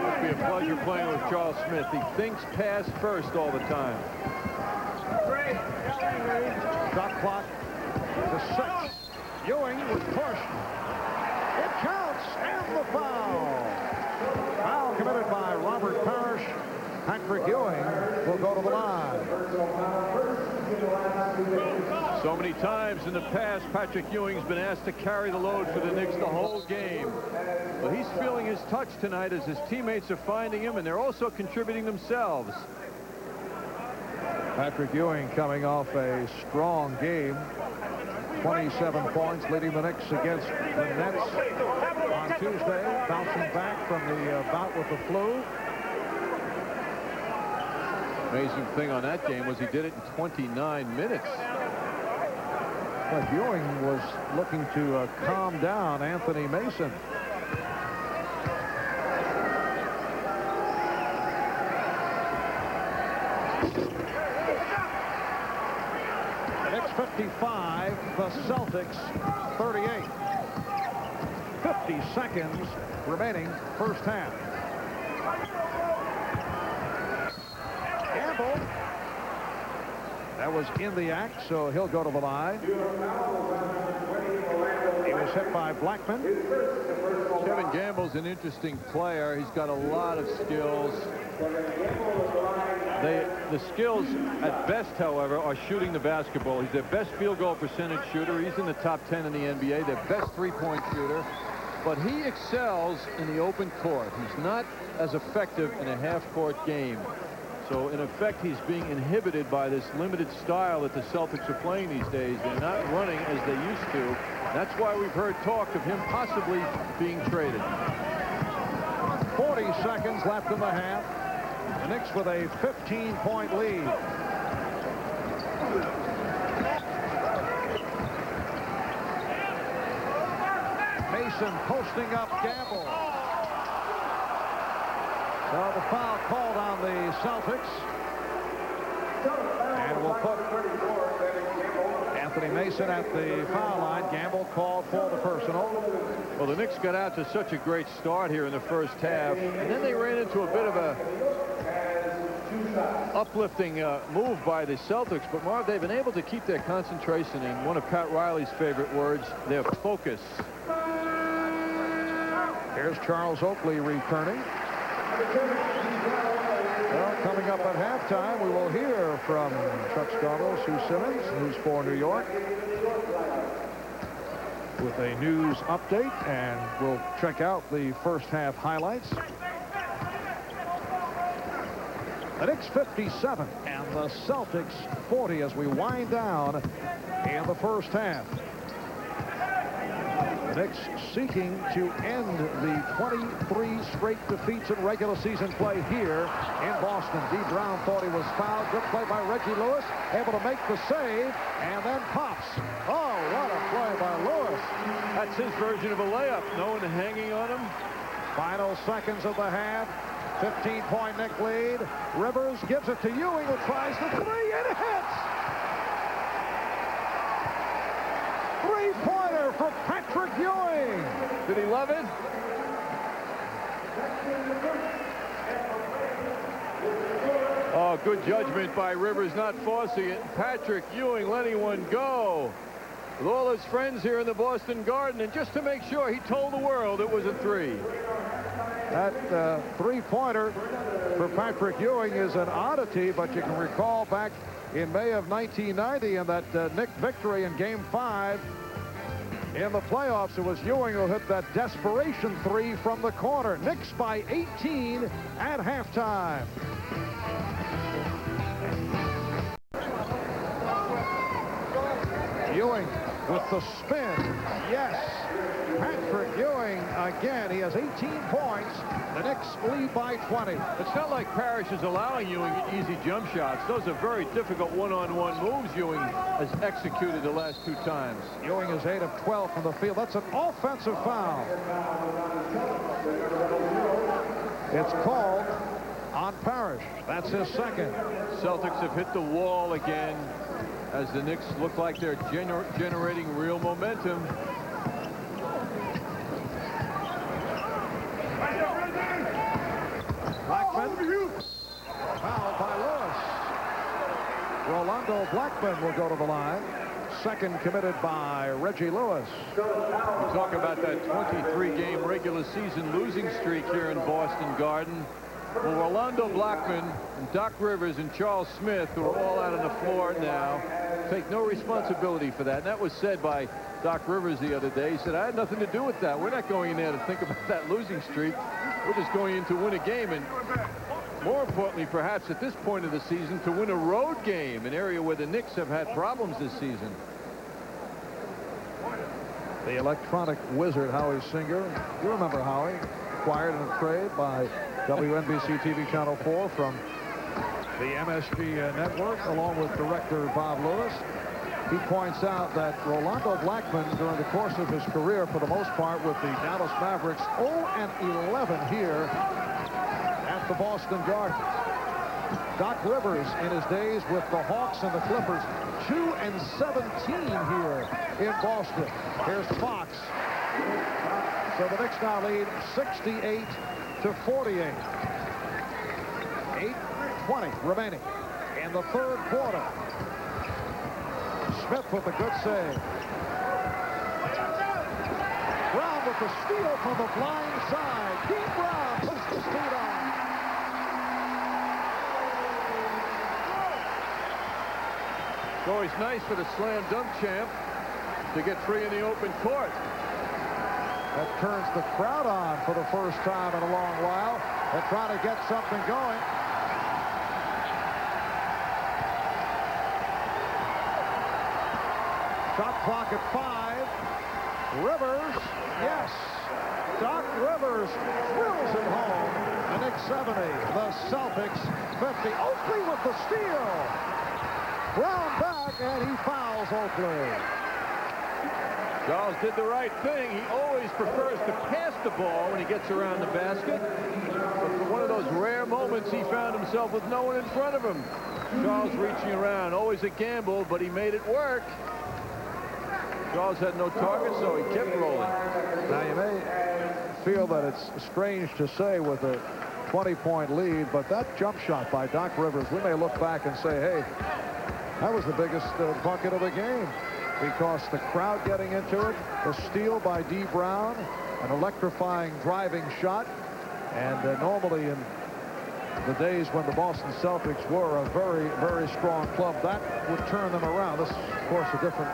would be a pleasure playing with Charles Smith. He thinks pass first all the time. Shot clock to 6. Ewing was pushed. It counts, and the foul. Foul committed by Robert Parrish. Patrick Ewing will go to the line. So many times in the past, Patrick Ewing's been asked to carry the load for the Knicks the whole game. But he's feeling his touch tonight as his teammates are finding him, and they're also contributing themselves. Patrick Ewing coming off a strong game. 27 points, leading the Knicks against the Nets on Tuesday, bouncing back from the bout with the flu. Amazing thing on that game was he did it in 29 minutes. But Ewing was looking to calm down Anthony Mason. Knicks 55, the Celtics 38. 50 seconds remaining first half. Gamble. That was in the act, so he'll go to the line. He was hit by Blackman. Kevin Gamble's an interesting player. He's got a lot of skills. The skills at best, however, are shooting the basketball. He's their best field goal percentage shooter. He's in the top 10 in the NBA, their best three-point shooter. But he excels in the open court. He's not as effective in a half-court game. So, in effect, he's being inhibited by this limited style that the Celtics are playing these days. They're not running as they used to. That's why we've heard talk of him possibly being traded. 40 seconds left in the half. The Knicks with a 15-point lead. Mason posting up Gamble. So the foul called on the Celtics. And we'll put Anthony Mason at the foul line. Gamble called for the personal. Well, the Knicks got out to such a great start here in the first half, and then they ran into a bit of a uplifting move by the Celtics. But Marv, they've been able to keep their concentration, and one of Pat Riley's favorite words, their focus. Here's Charles Oakley returning. Well, coming up at halftime, we will hear from Chuck Scarborough, Sue Simmons, who's for New York, with a news update, and we'll check out the first half highlights. The Knicks 57 and the Celtics 40 as we wind down in the first half. The Knicks seeking to end the 23 straight defeats in regular season play here in Boston. D. Brown thought he was fouled. Good play by Reggie Lewis, able to make the save, and then pops. Oh, what a play by Lewis. That's his version of a layup. No one hanging on him. Final seconds of the half. 15-point Knick lead. Rivers gives it to Ewing, who tries the three and hits. Three-pointer for Patrick Ewing. Did he love it? Oh, good judgment by Rivers, not forcing it. Patrick Ewing letting one go with all his friends here in the Boston Garden, and just to make sure, he told the world it was a three. That three-pointer for Patrick Ewing is an oddity, but you can recall back in May of 1990 in that Knick victory in Game 5 in the playoffs. It was Ewing who hit that desperation three from the corner. Knicks by 18 at halftime. Ewing with the spin. Yes. Patrick Ewing again. He has 18 points. The Knicks lead by 20. It's not like Parrish is allowing Ewing easy jump shots. Those are very difficult one-on-one moves Ewing has executed the last two times. Ewing is 8 of 12 from the field. That's an offensive foul. It's called on Parrish. That's his second. Celtics have hit the wall again as the Knicks look like they're generating real momentum. Blackman. Fouled by Lewis. Rolando Blackman will go to the line. Second committed by Reggie Lewis. We talk about that 23-game regular season losing streak here in Boston Garden. Well, Rolando Blackman and Doc Rivers and Charles Smith, who are all out on the floor now, take no responsibility for that. And that was said by Doc Rivers the other day. He said, I had nothing to do with that. We're not going in there to think about that losing streak. We're just going in to win a game. And more importantly, perhaps at this point of the season, to win a road game, an area where the Knicks have had problems this season. The electronic wizard, Howie Singer. You remember Howie, acquired in a trade by WNBC TV Channel 4 from the MSG network, along with director Bob Lewis. He points out that Rolando Blackman, during the course of his career, for the most part, with the Dallas Mavericks, 0-11 here at the Boston Garden. Doc Rivers, in his days with the Hawks and the Clippers, 2-17 here in Boston. Here's Fox. So the Knicks now lead 68-48. 8:20 remaining in the third quarter. Smith with a good save. Brown with the steal from the blind side. Dean Brown puts the speed on. It's always nice for the slam dunk champ to get free in the open court. That turns the crowd on for the first time in a long while. They're trying to get something going. Shot clock at 5. Rivers, yes. Doc Rivers drills it home. The Knicks 70, the Celtics 50. Oakley with the steal. Brown back, and he fouls Oakley. Charles did the right thing. He always prefers to pass the ball when he gets around the basket. But for one of those rare moments, he found himself with no one in front of him. Charles reaching around, always a gamble, but he made it work. Charles had no target, so he kept rolling. Now, you may feel that it's strange to say with a 20-point lead, but that jump shot by Doc Rivers, we may look back and say, hey, that was the biggest bucket of the game, because the crowd getting into it, the steal by D. Brown, an electrifying driving shot, and normally in the days when the Boston Celtics were a very, very strong club, that would turn them around. This, of course, a different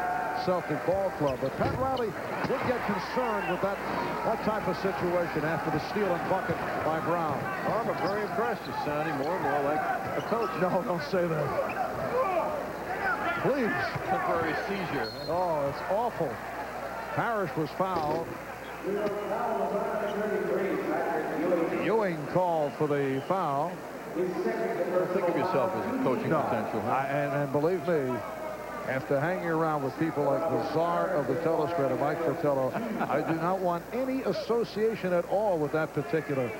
Celtic ball club, but Pat Riley would get concerned with that type of situation after the steal and bucket by Brown. Oh, I'm very impressed. He's sounding more and more like a coach. No, don't say that. Please. Temporary seizure. Oh, it's awful. Parrish was fouled. Ewing called for the foul. Don't think of yourself as a coaching potential. Huh? And believe me, after hanging around with people like the czar of the telestrator, Mike Fratello, I do not want any association at all with that particular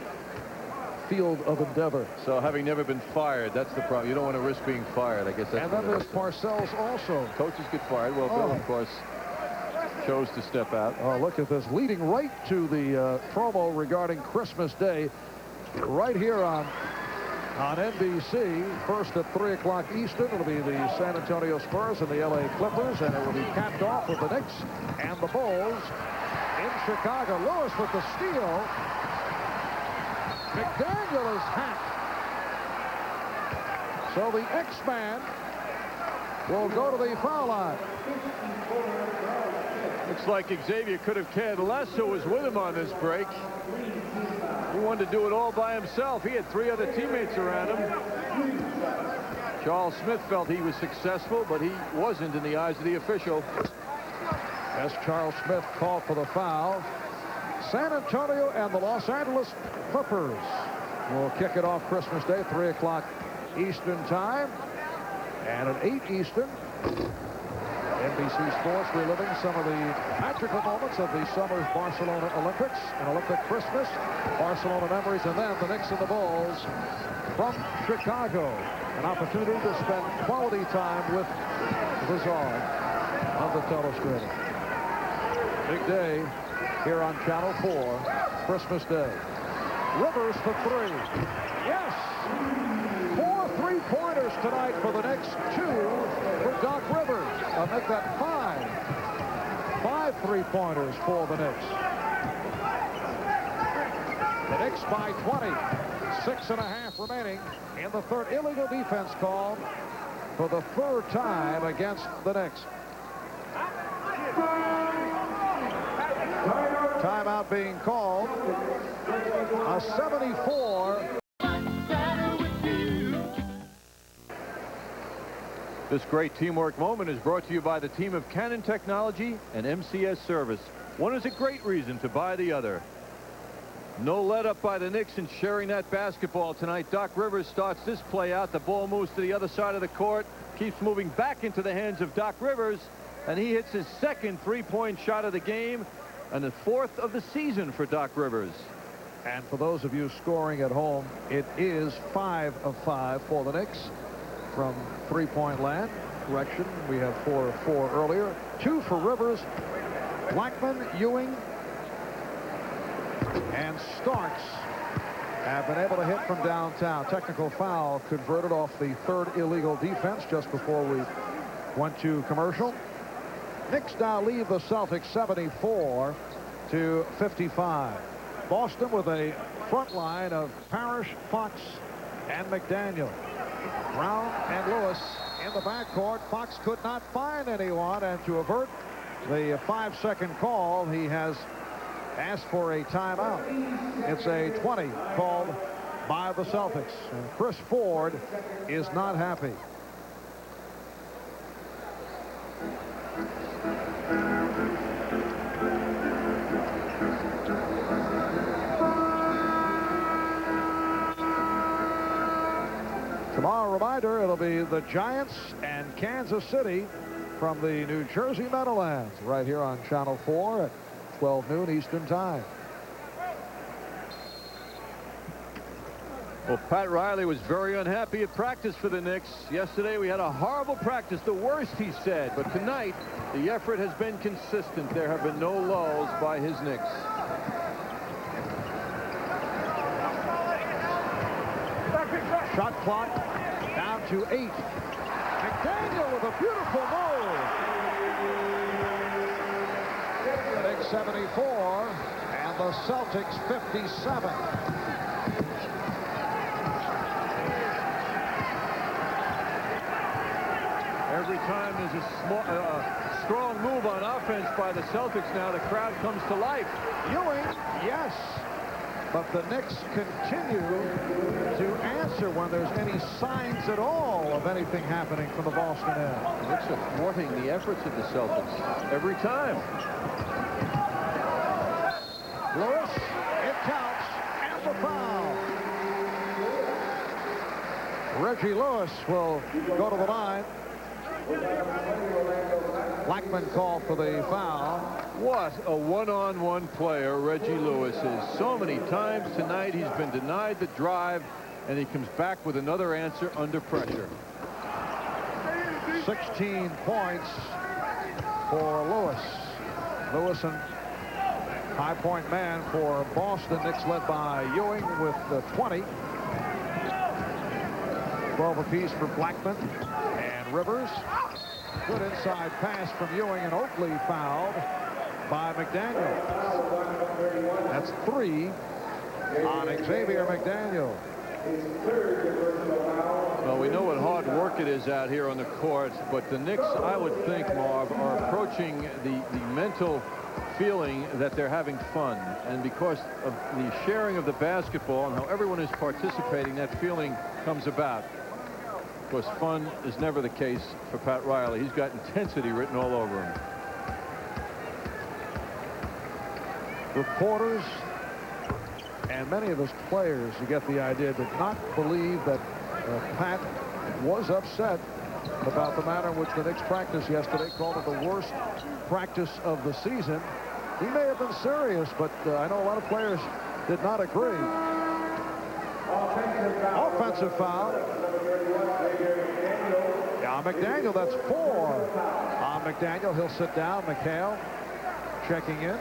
field of endeavor. So having never been fired, that's the problem. You don't want to risk being fired. I guess that's. And then there's Parcells also. Coaches get fired. Well, Bill, of course, chose to step out. Oh, look at this. Leading right to the promo regarding Christmas Day right here on NBC. First at 3 o'clock Eastern, it'll be the San Antonio Spurs and the LA Clippers, and it will be capped off with the Knicks and the Bulls in Chicago. Lewis with the steal. McDaniel is hacked. So the X-Man will go to the foul line. Looks like Xavier could have cared less who was with him on this break. He wanted to do it all by himself. He had 3 other teammates around him. Charles Smith felt he was successful, but he wasn't in the eyes of the official. As Charles Smith called for the foul, San Antonio and the Los Angeles Clippers will kick it off Christmas Day, 3 o'clock Eastern time. And at 8 Eastern, NBC Sports reliving some of the magical moments of the summer's Barcelona Olympics, an Olympic Christmas, Barcelona memories, and then the Knicks and the Bulls from Chicago. An opportunity to spend quality time with the czar of the telestrator. Big day here on Channel 4, Christmas Day. Rivers for 3. Yes! 4 3-pointers tonight for the Knicks, 2 for Doc Rivers. I'll make that 5. 5 3-pointers for the Knicks. The Knicks by 20. 6.5 remaining in the third. Illegal defense called for the 3rd time against the Knicks. Timeout being called. A 74. This great teamwork moment is brought to you by the team of Canon Technology and MCS Service. One is a great reason to buy the other. No let up by the Knicks in sharing that basketball tonight. Doc Rivers starts this play out. The ball moves to the other side of the court, keeps moving back into the hands of Doc Rivers, and he hits his 2nd 3-point shot of the game and the 4th of the season for Doc Rivers. And for those of you scoring at home, it is 5 of 5 for the Knicks from 3-point land. Correction, we have 4 of 4 earlier. 2 for Rivers, Blackman, Ewing, and Starks have been able to hit from downtown. Technical foul converted off the 3rd illegal defense just before we went to commercial. Knicks now leave the Celtics 74 to 55. Boston with a front line of Parrish, Fox, and McDaniel. Brown and Lewis in the backcourt. Fox could not find anyone, and to avert the 5-second call, he has asked for a timeout. It's a 20 called by the Celtics, and Chris Ford is not happy. Tomorrow, reminder, it'll be the Giants and Kansas City from the New Jersey Meadowlands right here on Channel 4 at 12 noon Eastern Time. Well, Pat Riley was very unhappy at practice for the Knicks. Yesterday we had a horrible practice, the worst, he said. But tonight, the effort has been consistent. There have been no lulls by his Knicks. Shot clock down to 8. McDaniel with a beautiful move. The Knicks 74 and the Celtics 57. Every time there's a strong move on offense by the Celtics now, the crowd comes to life. Ewing, yes. But the Knicks continue to answer when there's any signs at all of anything happening from the Boston end. The Knicks are thwarting the efforts of the Celtics every time. Lewis, it counts, and the foul. Reggie Lewis will go to the line. Blackman called for the foul. What a one-on-one player Reggie Lewis is. So many times tonight he's been denied the drive, and he comes back with another answer under pressure. 16 points for Lewis. Lewis and high-point man for Boston. Knicks led by Ewing with 20. 12 apiece for Blackman and Rivers. Good inside pass from Ewing, and Oakley fouled by McDaniel. That's 3 on Xavier McDaniel. Well, we know what hard work it is out here on the court, but the Knicks, I would think, Marv, are approaching the mental feeling that they're having fun. And because of the sharing of the basketball and how everyone is participating, that feeling comes about. Of course, fun is never the case for Pat Riley. He's got intensity written all over him. Reporters and many of his players, you get the idea, did not believe that Pat was upset about the manner in which the Knicks practiced yesterday, called it the worst practice of the season. He may have been serious, but I know a lot of players did not agree. Offensive foul. On McDaniel, that's 4 on McDaniel. He'll sit down. McHale checking in.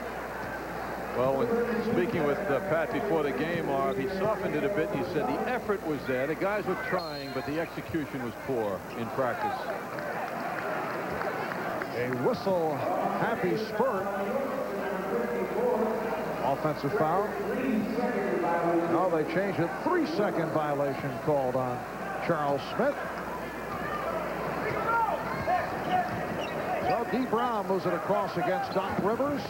Well, when speaking with Pat before the game, Marv, he softened it a bit. He said the effort was there. The guys were trying, but the execution was poor in practice. A whistle, happy spurt. Offensive foul. No, they changed it. 3-second violation called on Charles Smith. So D. Brown moves it across against Doc Rivers.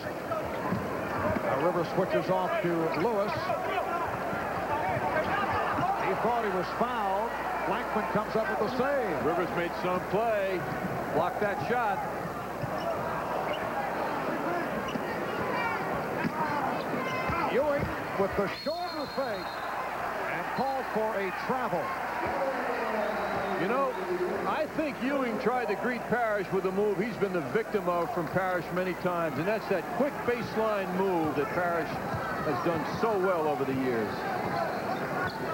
Now Rivers switches off to Lewis. He thought he was fouled. Blackman comes up with the save. Rivers made some play. Blocked that shot. Ewing with the shoulder fake and called for a travel. You know, I think Ewing tried to greet Parrish with a move he's been the victim of from Parrish many times, and that's that quick baseline move that Parrish has done so well over the years.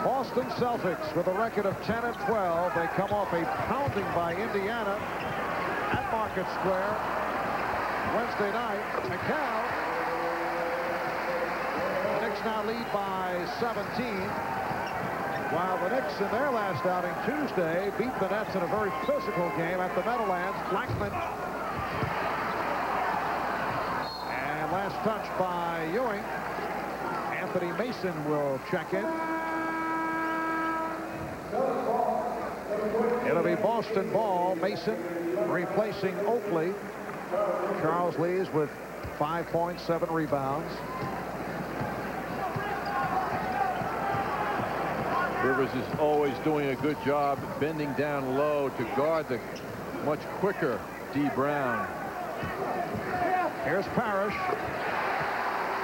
Boston Celtics with a record of 10-12. They come off a pounding by Indiana at Market Square Wednesday night. McHale. The Knicks now lead by 17. While the Knicks in their last outing Tuesday beat the Nets in a very physical game at the Meadowlands. Blackman. And last touch by Ewing. Anthony Mason will check in. It'll be Boston ball. Mason replacing Oakley. Charles Lees with 5 points, 7 rebounds. Rivers is always doing a good job bending down low to guard the much quicker D. Brown. Here's Parrish.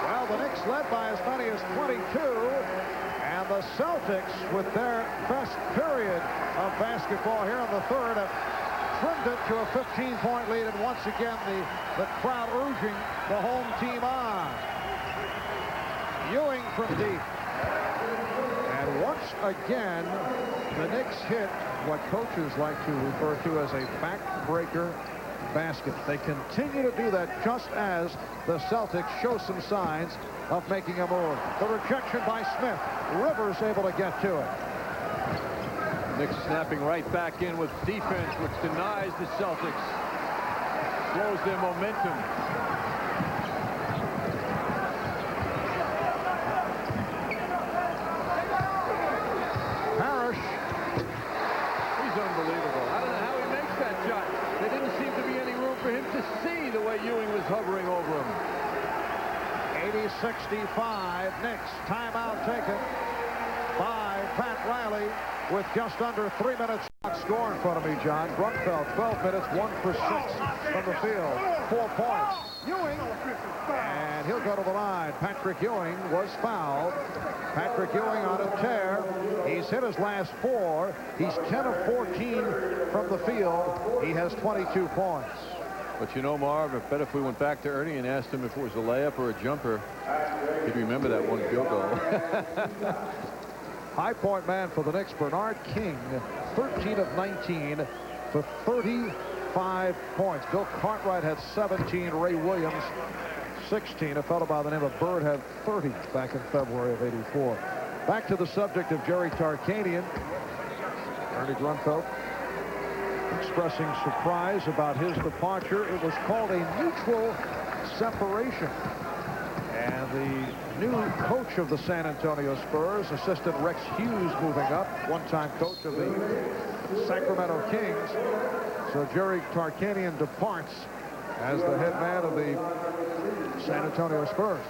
Well, the Knicks led by as many as 22. And the Celtics, with their best period of basketball here in the third, have trimmed it to a 15-point lead, and once again the crowd urging the home team on. Ewing from deep. And once again, the Knicks hit what coaches like to refer to as a backbreaker basket. They continue to do that just as the Celtics show some signs of making a move. The rejection by Smith. Rivers able to get to it. Knicks snapping right back in with defense, which denies the Celtics. Slows their momentum. Parrish. He's unbelievable. I don't know how he makes that shot. There didn't seem to be any room for him to see the way Ewing was hovering over him. 80-65. Knicks. Timeout taken by Pat Riley with just under 3 minutes. Score in front of me, John. Grunfeld, 12 minutes, 1 for 6 from the field. 4 points. Ewing. And he'll go to the line. Patrick Ewing was fouled. Patrick Ewing on a tear. He's hit his last 4. He's 10 of 14 from the field. He has 22 points. But you know, Marv, I bet if we went back to Ernie and asked him if it was a layup or a jumper, he'd remember that one field goal. High point man for the Knicks, Bernard King, 13 of 19 for 35 points. Bill Cartwright had 17. Ray Williams, 16. A fellow by the name of Bird had 30 back in February of '84. Back to the subject of Jerry Tarkanian. Ernie Grunfeld expressing surprise about his departure. It was called a mutual separation. And the new coach of the San Antonio Spurs, assistant Rex Hughes, moving up, one-time coach of the Sacramento Kings. So Jerry Tarkanian departs as the head man of the San Antonio Spurs.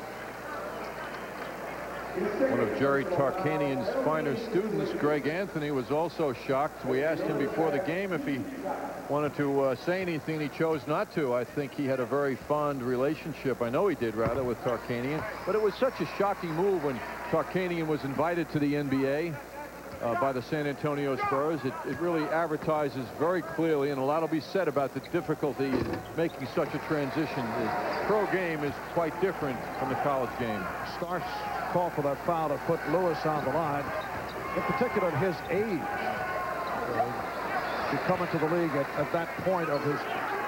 One of Jerry Tarkanian's finer students, Greg Anthony, was also shocked. We asked him before the game if he wanted to say anything. He chose not to. I think he had a very fond relationship. I know he did, rather, with Tarkanian. But it was such a shocking move when Tarkanian was invited to the NBA by the San Antonio Spurs. It really advertises very clearly, and a lot will be said about the difficulty in making such a transition. The pro game is quite different from the college game. Starks call for that foul to put Lewis on the line. In particular, at his age, to come into the league at that point of his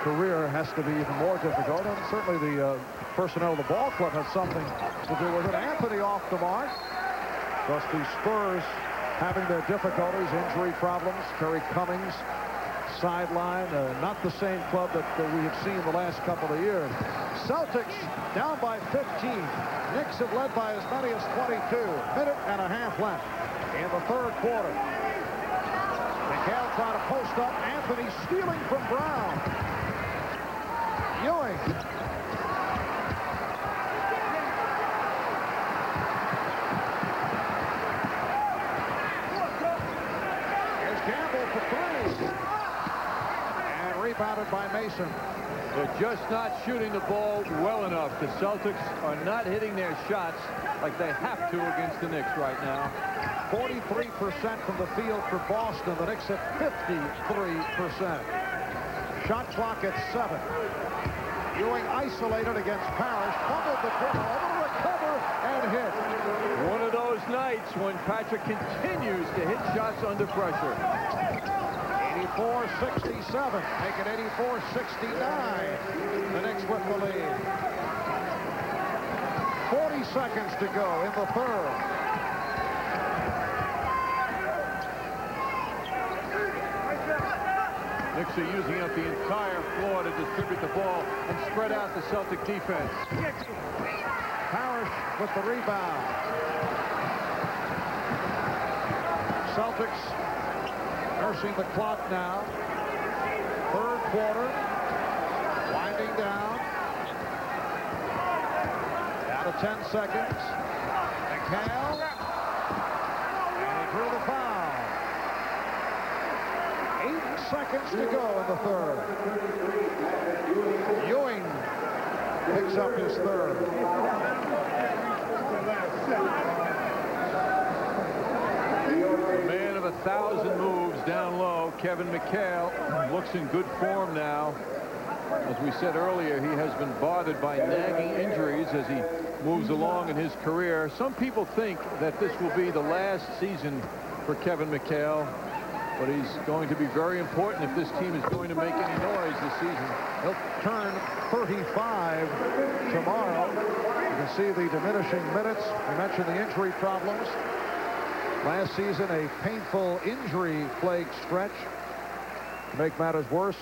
career has to be even more difficult. And certainly the personnel of the ball club has something to do with it. Anthony off the mark. Plus the Spurs having their difficulties, injury problems. Terry Cummings sideline, not the same club that we have seen the last couple of years. Celtics down by 15. Knicks have led by as many as 22. Minute and a half left in the third quarter. McHale trying to post up. Anthony stealing from Brown. Ewing. Here's Campbell for 3. And rebounded by Mason. They're just not shooting the ball well enough. The Celtics are not hitting their shots like they have to against the Knicks right now. 43% from the field for Boston. The Knicks at 53%. Shot clock at 7. Ewing isolated against Parrish. Fumbled the dribble. Able to recover and hit. One of those nights when Patrick continues to hit shots under pressure. 84-67. Make it 84-69. The Knicks with the lead. 40 seconds to go in the third. Knicks are using up the entire floor to distribute the ball and spread out the Celtic defense. Parrish with the rebound. Celtics nursing the clock now. Third quarter. Winding down. Down to 10 seconds. McHale. And he drew the foul. 8 seconds to go in the third. Ewing picks up his third. A man of 1,000 moves down low. Kevin McHale looks in good form now. As we said earlier, he has been bothered by nagging injuries as he moves along in his career. Some people think that this will be the last season for Kevin McHale, but he's going to be very important if this team is going to make any noise this season. He'll turn 35 tomorrow. You can see the diminishing minutes. We mentioned the injury problems. Last season, a painful injury-plagued stretch. To make matters worse,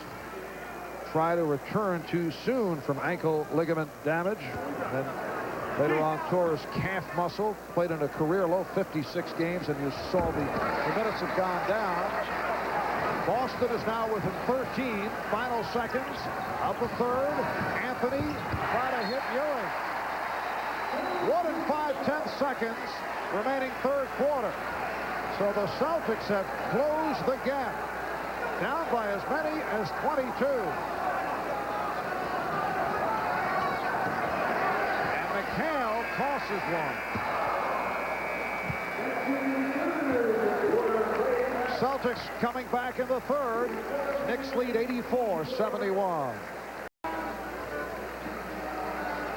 try to return too soon from ankle ligament damage. Then later on, tore his calf muscle. Played in a career-low 56 games, and you saw the minutes have gone down. Boston is now within 13. Final seconds of the third. Anthony trying to hit Ewing. 1 5/10 seconds remaining third quarter. So the Celtics have closed the gap. Down by as many as 22. And McHale tosses one. Celtics coming back in the third. Knicks lead 84-71.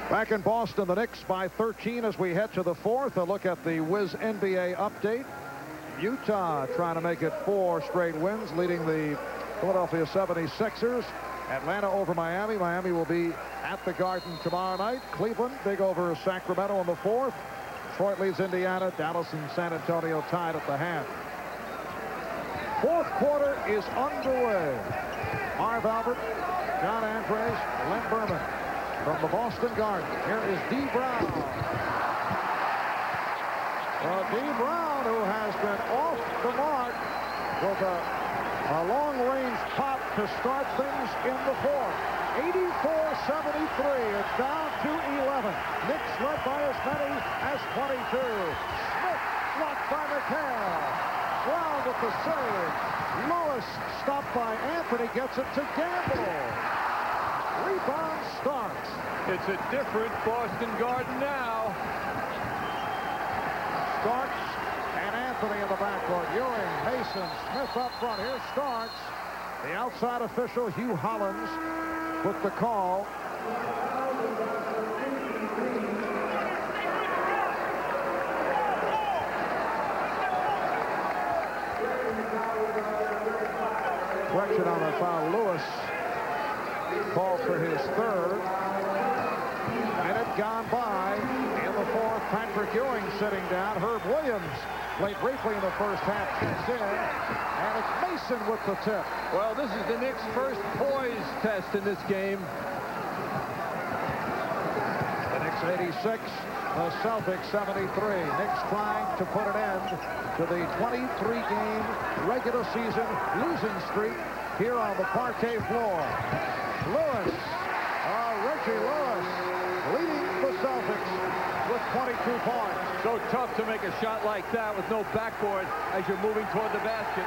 Back in Boston, the Knicks by 13 as we head to the fourth. A look at the Wiz NBA update. Utah trying to make it 4 straight wins, leading the Philadelphia 76ers. Atlanta over Miami. Miami will be at the Garden tomorrow night. Cleveland big over Sacramento in the fourth. Detroit leads Indiana. Dallas and San Antonio tied at the half. Fourth quarter is underway. Marv Albert, John Andres, Len Berman from the Boston Garden. Here is D. Brown. D. Brown, who has been off the mark with a long-range pop to start things in the fourth. 84-73. It's down to 11. Knicks led by as many as 22. Smith blocked by McHale. Brown with the serve. Lewis stopped by Anthony, gets it to Gamble. Rebound Starks. It's a different Boston Garden now. Starks and Anthony in the backcourt. Ewing, Mason, Smith up front. Here's Starks. The outside official, Hugh Hollins, with the call. Correction on the foul. Lewis called for his third. Minute gone by in the fourth. Patrick Ewing sitting down. Herb Williams played briefly in the first half. Kicks in. And it's Mason with the tip. Well, this is the Knicks' first poise test in this game. The Knicks 86. The Celtics 73. Knicks trying to put an end to the 23-game regular season losing streak here on the parquet floor. Lewis, Reggie Lewis, leading the Celtics with 22 points. So tough to make a shot like that with no backboard as you're moving toward the basket.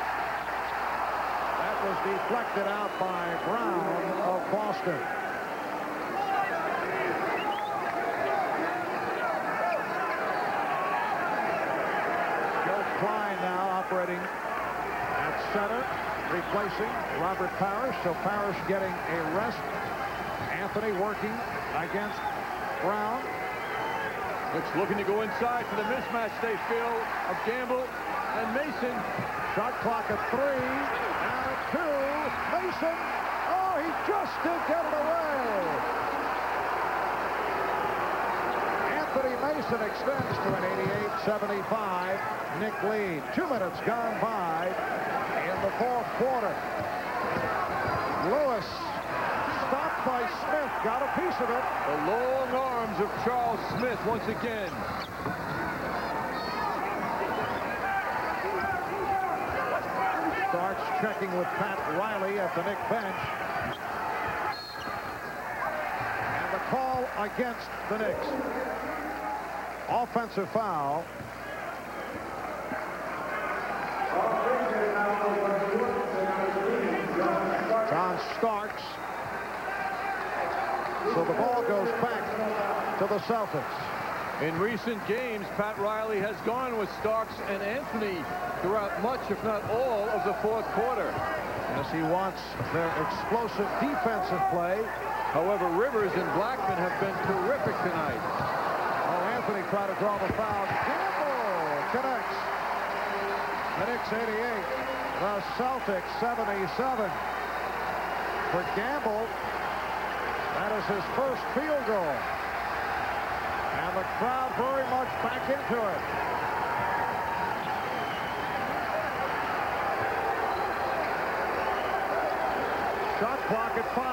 That was deflected out by Brown of Boston. Klein now operating at center, replacing Robert Parrish. So Parrish getting a rest. Anthony working against Brown. Knicks looking to go inside for the mismatch they feel of Gamble and Mason. Shot clock at 3. Down at 2. Mason. Oh, he just did get it away. Anthony Mason extends to an 88-75 Knick lead. 2 minutes gone by in the fourth quarter. Lewis stopped by Smith, got a piece of it. The long arms of Charles Smith once again. Starks checking with Pat Riley at the Knick bench. And the call against the Knicks. Offensive foul. On Starks. So the ball goes back to the Celtics. In recent games, Pat Riley has gone with Starks and Anthony throughout much, if not all, of the fourth quarter. As he wants their explosive defensive play. However, Rivers and Blackman have been terrific tonight. Oh, Anthony tried to draw the foul. Gamble connects. The Knicks 88. The Celtics 77. For Gamble, that is his first field goal. And the crowd very much back into it. Shot clock at 5.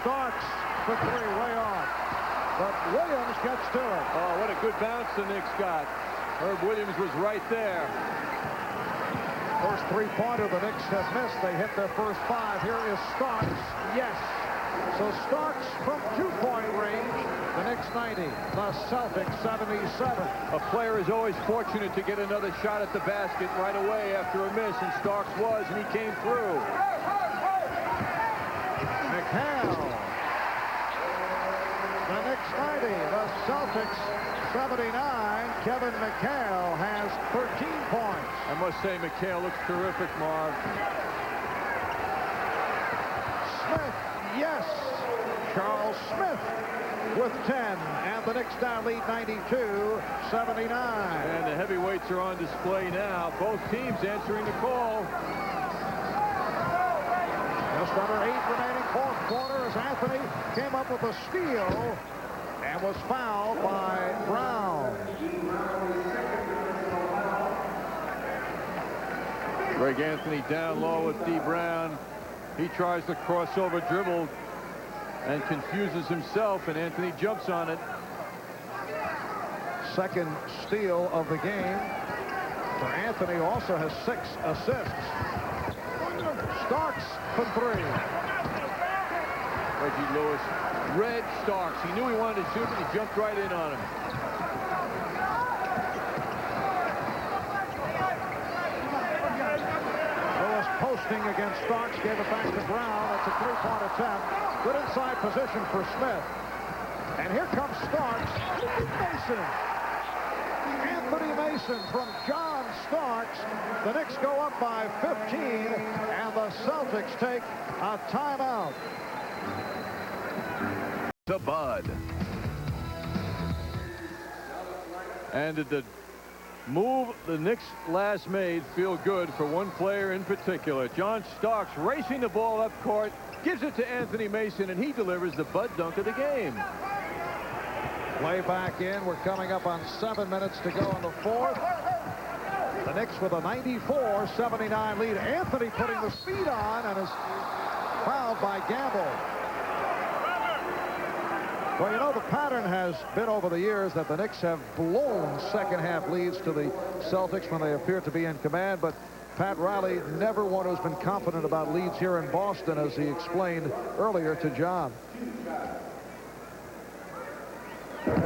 Starks for 3, way off. But Williams gets to it. Oh, what a good bounce the Knicks got. Herb Williams was right there. First three-pointer the Knicks have missed. They hit their first 5. Here is Starks. Yes. So Starks from 2-point range. The Knicks 90. The Celtics 77. A player is always fortunate to get another shot at the basket right away after a miss, and Starks was, and he came through. McHale. The Knicks 90. The Celtics 79. Kevin McHale has 13 points. I must say, McHale looks terrific, Marv. Smith, yes. Charles Smith with 10. And the Knicks now lead 92-79. And the heavyweights are on display now. Both teams answering the call. Just under 8 remaining fourth quarter as Anthony came up with a steal and was fouled by Brown. Greg Anthony down low with D. Brown. He tries the crossover dribble and confuses himself, and Anthony jumps on it. Second steal of the game for Anthony, also has 6 assists. Starks for 3. Reggie Lewis read Starks. He knew he wanted to shoot, and he jumped right in on him. Lewis posting against Starks, gave it back to Brown. That's a 3-point attempt. Good inside position for Smith. And here comes Starks. Mason. Anthony Mason from John Starks. The Knicks go up by 15, and the Celtics take a timeout. To Bud. And did the move the Knicks last made feel good for one player in particular? John Starks racing the ball up court, gives it to Anthony Mason, and he delivers the Bud dunk of the game. Play back in. We're coming up on 7 minutes to go in the fourth. The Knicks with a 94-79 lead. Anthony putting the speed on and is fouled by Gamble. Well, you know, the pattern has been over the years that the Knicks have blown second-half leads to the Celtics when they appear to be in command, but Pat Riley, never one who's been confident about leads here in Boston, as he explained earlier to John.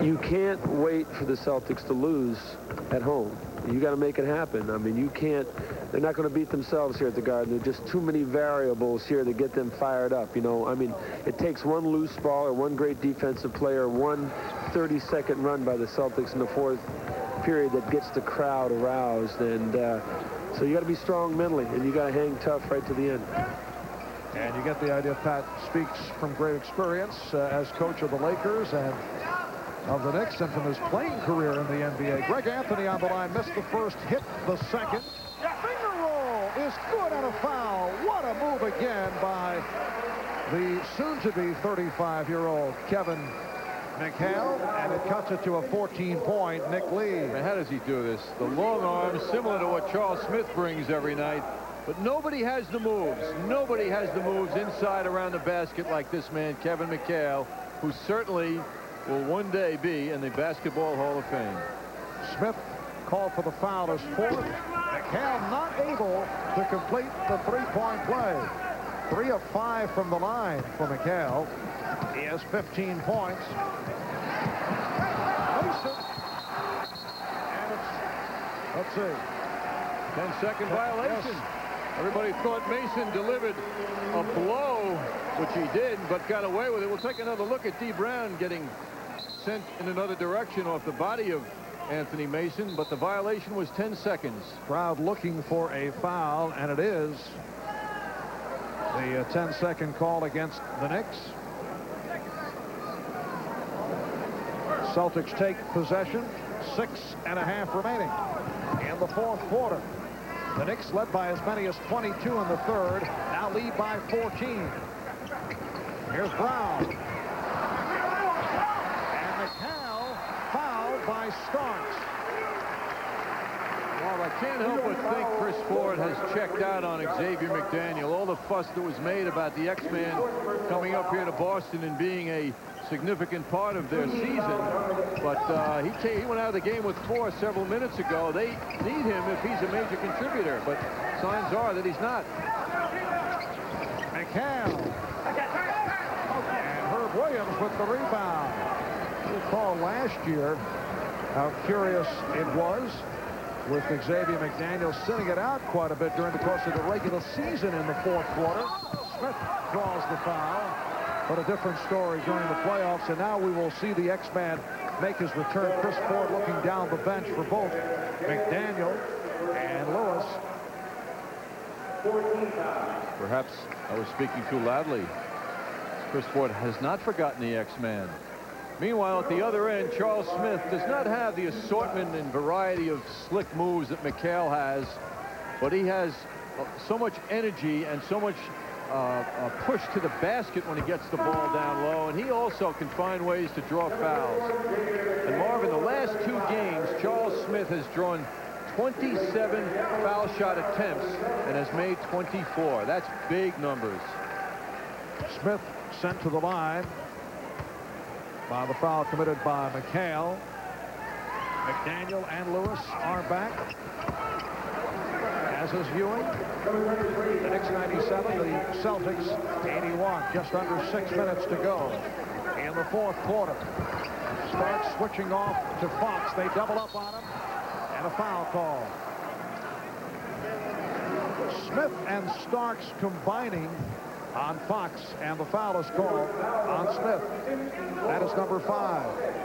You can't wait for the Celtics to lose at home. You got to make it happen. I mean, you can't. They're not going to beat themselves here at the Garden. There are just too many variables here to get them fired up. You know, I mean, it takes one loose ball or one great defensive player, one 30-second run by the Celtics in the fourth period that gets the crowd aroused. And so you got to be strong mentally, and you got to hang tough right to the end. And you get the idea. Pat speaks from great experience as coach of the Lakers and of the Knicks and from his playing career in the NBA. Greg Anthony on the line, missed the first, hit the second. Finger roll is good and a foul. What a move again by the soon-to-be 35-year-old Kevin McHale, and it cuts it to a 14-point Knick lead. And how does he do this? The long arms, similar to what Charles Smith brings every night. But nobody has the moves. Nobody has the moves inside around the basket like this man, Kevin McHale, who certainly will one day be in the Basketball Hall of Fame. Smith called for the foul as fourth. McHale not able to complete the three-point play. 3 of 5 from the line for McHale. He has 15 points. Mason. And it's, let's see. 10-second violation. Yes. Everybody thought Mason delivered a blow, which he did, but got away with it. We'll take another look at D. Brown getting sent in another direction off the body of Anthony Mason, but the violation was 10 seconds. Crowd looking for a foul, and it is the 10-second call against the Knicks. Celtics take possession. 6.5 remaining in the fourth quarter. The Knicks led by as many as 22 in the third. Now lead by 14. Here's Brown. And McHale fouled by Starks. Well, I can't help but think Chris Ford has checked out on Xavier McDaniel. All the fuss that was made about the X-Man coming up here to Boston and being a significant part of their season, but he went out of the game with 4 several minutes ago. They need him if he's a major contributor, but signs are that he's not. McHale. And Herb Williams with the rebound. You recall last year how curious it was with Xavier McDaniel sitting it out quite a bit during the course of the regular season in the fourth quarter. Smith draws the foul. But a different story during the playoffs, and now we will see the X-Man make his return. Chris Ford looking down the bench for both McDaniel and Lewis. Perhaps I was speaking too loudly. Chris Ford has not forgotten the X-Man. Meanwhile, at the other end, Charles Smith does not have the assortment and variety of slick moves that McHale has, but he has so much energy and so much push to the basket when he gets the ball down low, and he also can find ways to draw fouls. And Marvin, the last 2 games, Charles Smith has drawn 27 foul shot attempts and has made 24. That's big numbers. Smith sent to the line by the foul committed by McHale. McDaniel and Lewis are back, as is Ewing. The Knicks 97, the Celtics 81. Just under 6 minutes to go in the fourth quarter. Starks switching off to Fox. They double up on him, and a foul call. Smith and Starks combining on Fox, and the foul is called on Smith. That is number 5.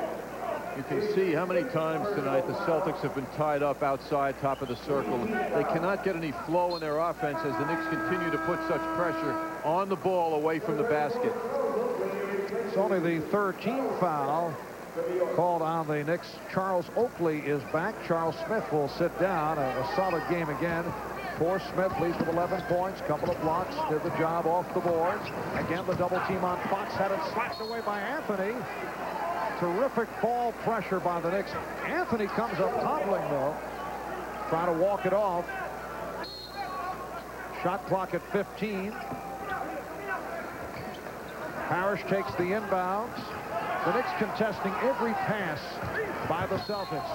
You can see how many times tonight the Celtics have been tied up outside top of the circle. They cannot get any flow in their offense as the Knicks continue to put such pressure on the ball away from the basket. It's only the 13th foul called on the Knicks. Charles Oakley is back. Charles Smith will sit down. A solid game again for Smith. Leads with 11 points. Couple of blocks. Did the job off the boards. Again, the double team on Fox. Had it slapped away by Anthony. Terrific ball pressure by the Knicks. Anthony comes up hobbling, though, trying to walk it off. Shot clock at 15. Parrish takes the inbounds. The Knicks contesting every pass by the Celtics.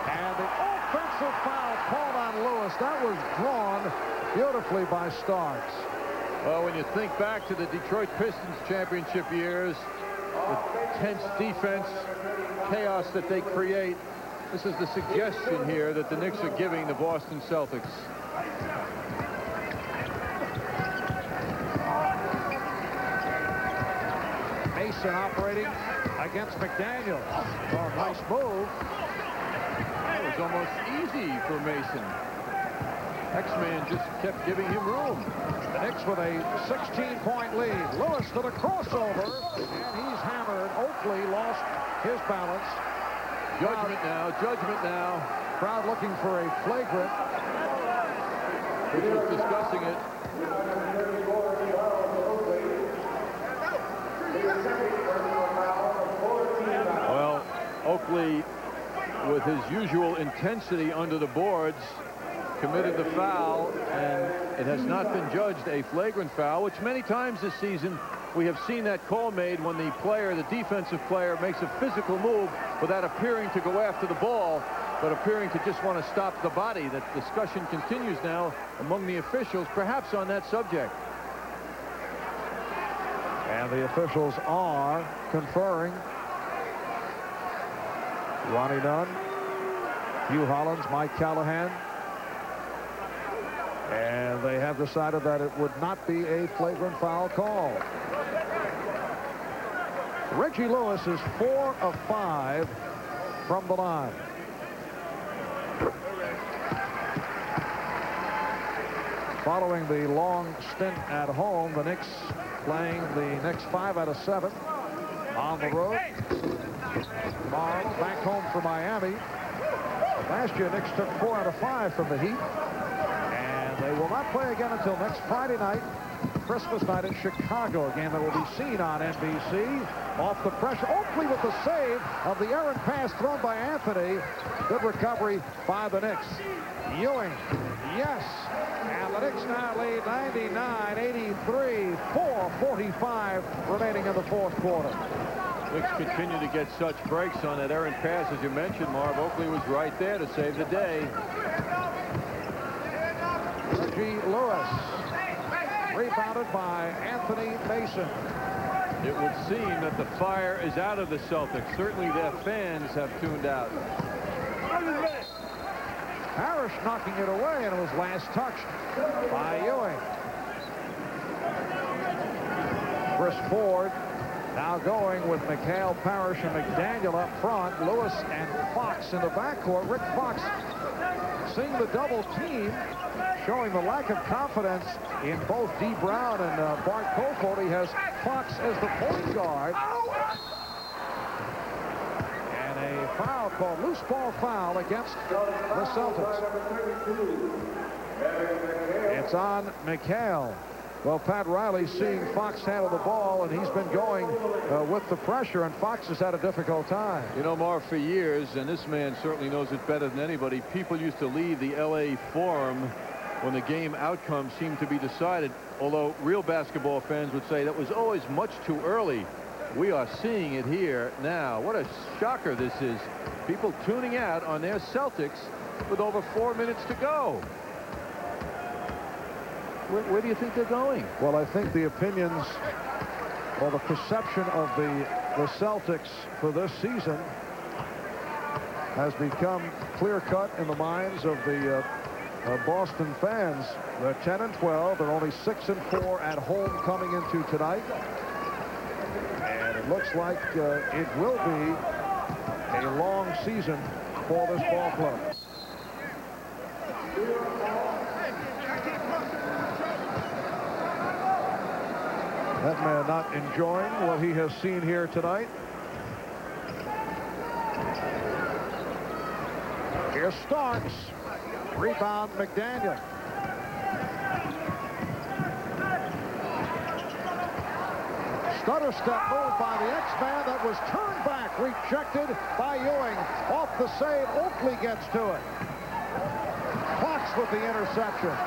And the offensive foul called on Lewis. That was drawn beautifully by Starks. Well, when you think back to the Detroit Pistons championship years, the tense defense, chaos that they create, this is the suggestion here that the Knicks are giving the Boston Celtics. Mason operating against McDaniel. Oh, nice move. That was almost easy for Mason. X-Man just kept giving him room. The Knicks with a 16-point lead. Lewis to the crossover, and he's hammered. Oakley lost his balance. Judgment now, judgment now. Crowd looking for a flagrant. Which was discussing it. Well, Oakley, with his usual intensity under the boards, committed the foul, and it has not been judged a flagrant foul, which many times this season we have seen that call made when the player, the defensive player, makes a physical move without appearing to go after the ball, but appearing to just want to stop the body. That discussion continues now among the officials, perhaps on that subject. And the officials are conferring. Ronnie Nunn, Hugh Hollins, Mike Callahan. And they have decided that it would not be a flagrant foul call. Reggie Lewis is 4 of 5 from the line. Following the long stint at home, the Knicks playing the next 5 out of 7 on the road. Tomorrow, back home for Miami. Last year, Knicks took 4 out of 5 from the Heat. And they will not play again until next Friday night, Christmas night in Chicago. A game that will be seen on NBC. Off the pressure. Oakley with the save of the errant pass thrown by Anthony. Good recovery by the Knicks. Ewing. Yes. And the Knicks now lead 99-83. 4:45 remaining in the fourth quarter. Knicks continue to get such breaks on that errant pass, as you mentioned, Marv. Oakley was right there to save the day. Reggie Lewis. Rebounded by Anthony Mason. It would seem that the fire is out of the Celtics. Certainly their fans have tuned out. Parrish knocking it away, and it was last touched by Ewing. Chris Ford now going with McHale, Parrish, and McDaniel up front. Lewis and Fox in the backcourt. Rick Fox seeing the double team, showing the lack of confidence in both D. Brown and Bart Kofold. He has Fox as the point guard. And a foul called loose ball foul against the Celtics. It's on McHale. Well, Pat Riley seeing Fox handle the ball, and he's been going with the pressure, and Fox has had a difficult time. You know, Marv, for years, and this man certainly knows it better than anybody, people used to leave the L.A. Forum when the game outcome seemed to be decided, although real basketball fans would say that was always much too early. We are seeing it here now. What a shocker this is. People tuning out on their Celtics with over 4 minutes to go. Where do you think they're going? Well, I think the opinions or the perception of the Celtics for this season has become clear-cut in the minds of the Boston fans. They're 10-12. They're only 6-4 at home coming into tonight. And it looks like it will be a long season for this ball club. That man not enjoying what he has seen here tonight. Here's Starks. Rebound McDaniel. Stutter step move by the X-Man that was turned back. Rejected by Ewing. Off the save. Oakley gets to it. Fox with the interception.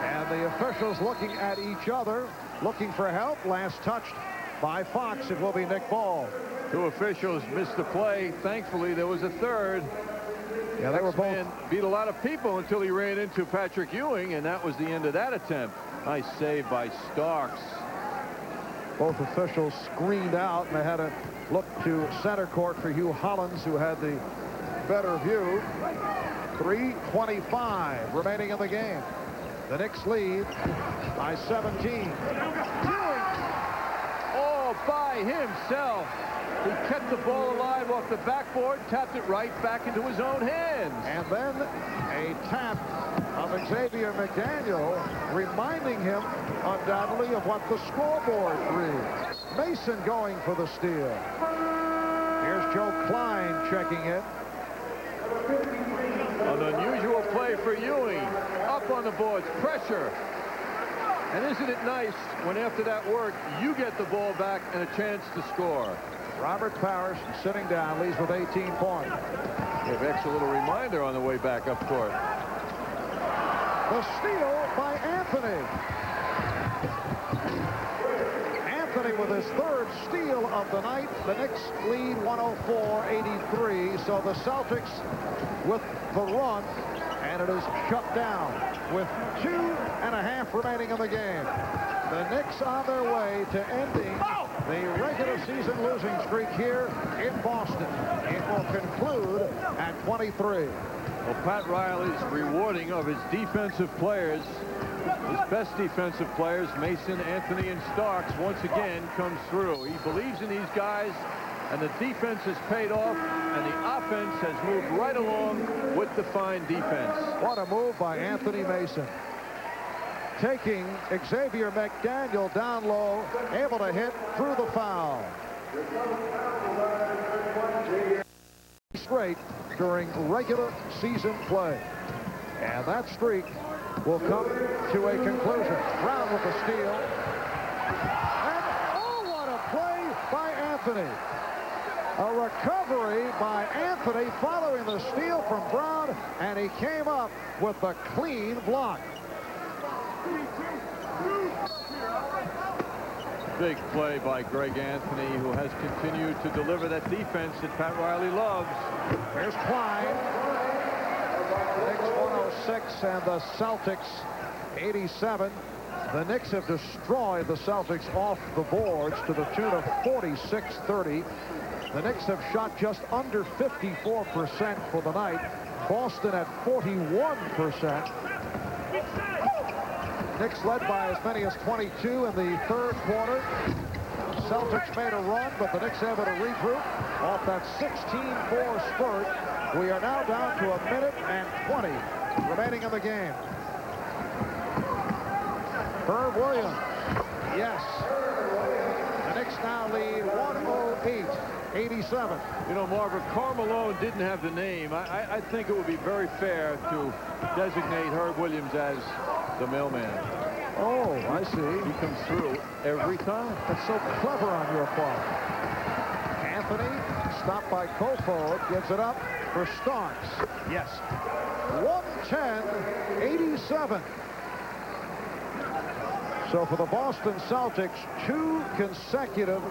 And the officials looking at each other, looking for help. Last touched by Fox. It will be Nick Ball. Two officials missed the play. Thankfully, there was a third. Yeah, they were both. Beat a lot of people until he ran into Patrick Ewing, and that was the end of that attempt. Nice save by Starks. Both officials screened out, and they had to look to center court for Hugh Hollins, who had the better view. 3:25 remaining in the game. The Knicks lead by 17. Ewing. All by himself. He kept the ball alive off the backboard, tapped it right back into his own hands. And then a tap of Xavier McDaniel, reminding him undoubtedly of what the scoreboard reads. Mason going for the steal. Here's Joe Klein checking in. An unusual play for Ewing. Up on the boards, pressure. And isn't it nice when after that work, you get the ball back and a chance to score? Robert Parrish sitting down, leads with 18 points. Give X a little reminder on the way back up court. The steal by Anthony. Anthony with his third steal of the night. The Knicks lead 104-83. So the Celtics with the run, and it is shut down with 2.5 remaining in the game. The Knicks on their way to ending the regular season losing streak here in Boston. It will conclude at 23. Well, Pat Riley's rewarding of his defensive players His best defensive players, Mason, Anthony, and Starks, once again comes through. He believes in these guys, and the defense has paid off, and the offense has moved right along with the fine defense. What a move by Anthony Mason. Taking Xavier McDaniel down low, able to hit through the foul. Straight during regular season play. And that streak will come to a conclusion. Brown with the steal. And oh, what a play by Anthony. A recovery by Anthony following the steal from Brown, and he came up with a clean block. Big play by Greg Anthony, who has continued to deliver that defense that Pat Riley loves. Here's Klein. Knicks 106 and the Celtics 87. The Knicks have destroyed the Celtics off the boards to the tune of 46-30. The Knicks have shot just under 54% for the night. Boston at 41%. Knicks led by as many as 22 in the third quarter. Celtics made a run, but the Knicks able to regroup off that 16-4 spurt. We are now down to 1 minute and 20 remaining in the game. Herb Williams. Yes. The Knicks now lead 108-87. You know, Marv, if Karl Malone didn't have the name, I think it would be very fair to designate Herb Williams as the mailman. Oh, I see. He comes through every time. That's so clever on your part. Anthony, stopped by Kofod, gives it up for Starks. Yes. 110-87. So for the Boston Celtics, 2 consecutive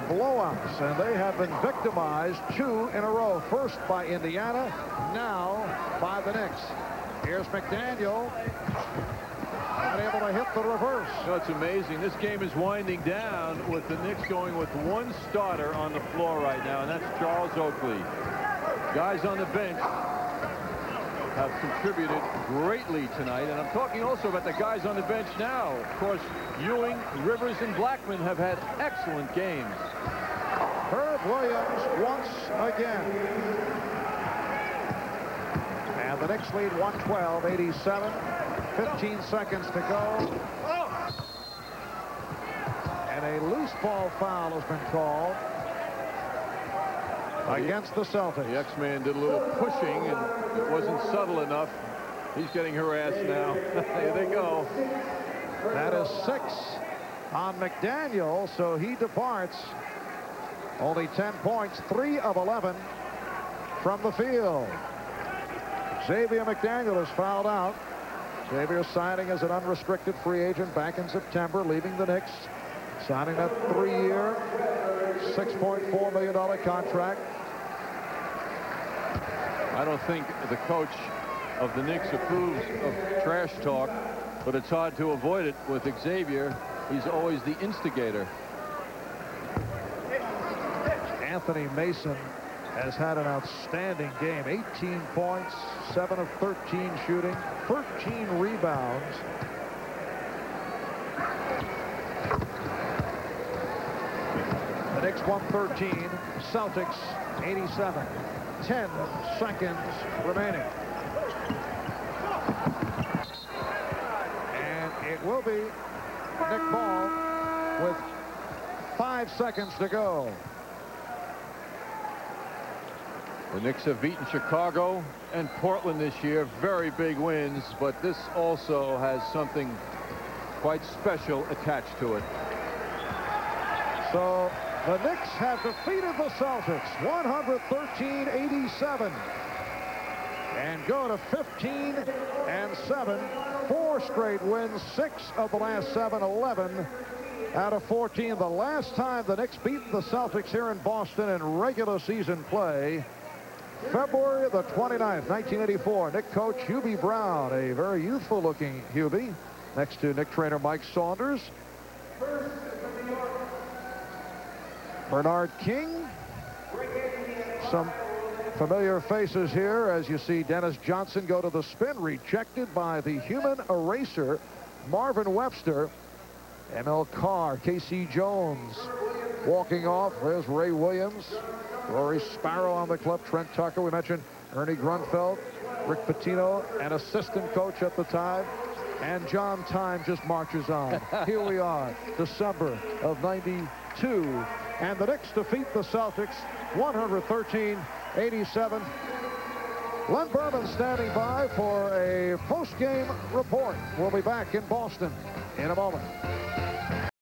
blowouts, and they have been victimized 2 in a row. First by Indiana, now by the Knicks. Here's McDaniel. Not able to hit the reverse. So it's amazing. This game is winding down with the Knicks going with 1 starter on the floor right now, and that's Charles Oakley. Guys on the bench have contributed greatly tonight, and I'm talking also about the guys on the bench now. Of course, Ewing, Rivers, and Blackman have had excellent games. Herb Williams once again. And the Knicks lead 112-87. 15 seconds to go. And a loose ball foul has been called against the Celtics. The X-Man did a little pushing, and it wasn't subtle enough. He's getting harassed now. There they go. That is 6 on McDaniel, so he departs. Only 10 points, 3 of 11 from the field. Xavier McDaniel is fouled out. Xavier signing as an unrestricted free agent back in September, leaving the Knicks, signing that 3-year, $6.4 million contract. I don't think the coach of the Knicks approves of trash talk, but it's hard to avoid it with Xavier. He's always the instigator. Anthony Mason has had an outstanding game. 18 points, 7 of 13 shooting, 13 rebounds. The Knicks 113, Celtics 87. 10 seconds remaining. And it will be Nick Ball with 5 seconds to go. The Knicks have beaten Chicago and Portland this year. Very big wins, but this also has something quite special attached to it. So the Knicks have defeated the Celtics 113-87 and go to 15-7. 4 straight wins, 6 of the last 7, 11 out of 14. The last time the Knicks beat the Celtics here in Boston in regular season play, February the 29th, 1984. Knick coach Hubie Brown, a very youthful looking Hubie, next to Knick trainer Mike Saunders. Bernard King, some Familiar faces here as you see Dennis Johnson go to the spin, rejected by the human eraser, Marvin Webster. M.L. Carr, Casey Jones walking off. There's Ray Williams, Rory Sparrow on the club, Trent Tucker. We mentioned Ernie Grunfeld, Rick Pitino, an assistant coach at the time. And John Time just marches on. Here we are, December of '92. And the Knicks defeat the Celtics 113-87. Len Berman standing by for a post-game report. We'll be back in Boston in a moment.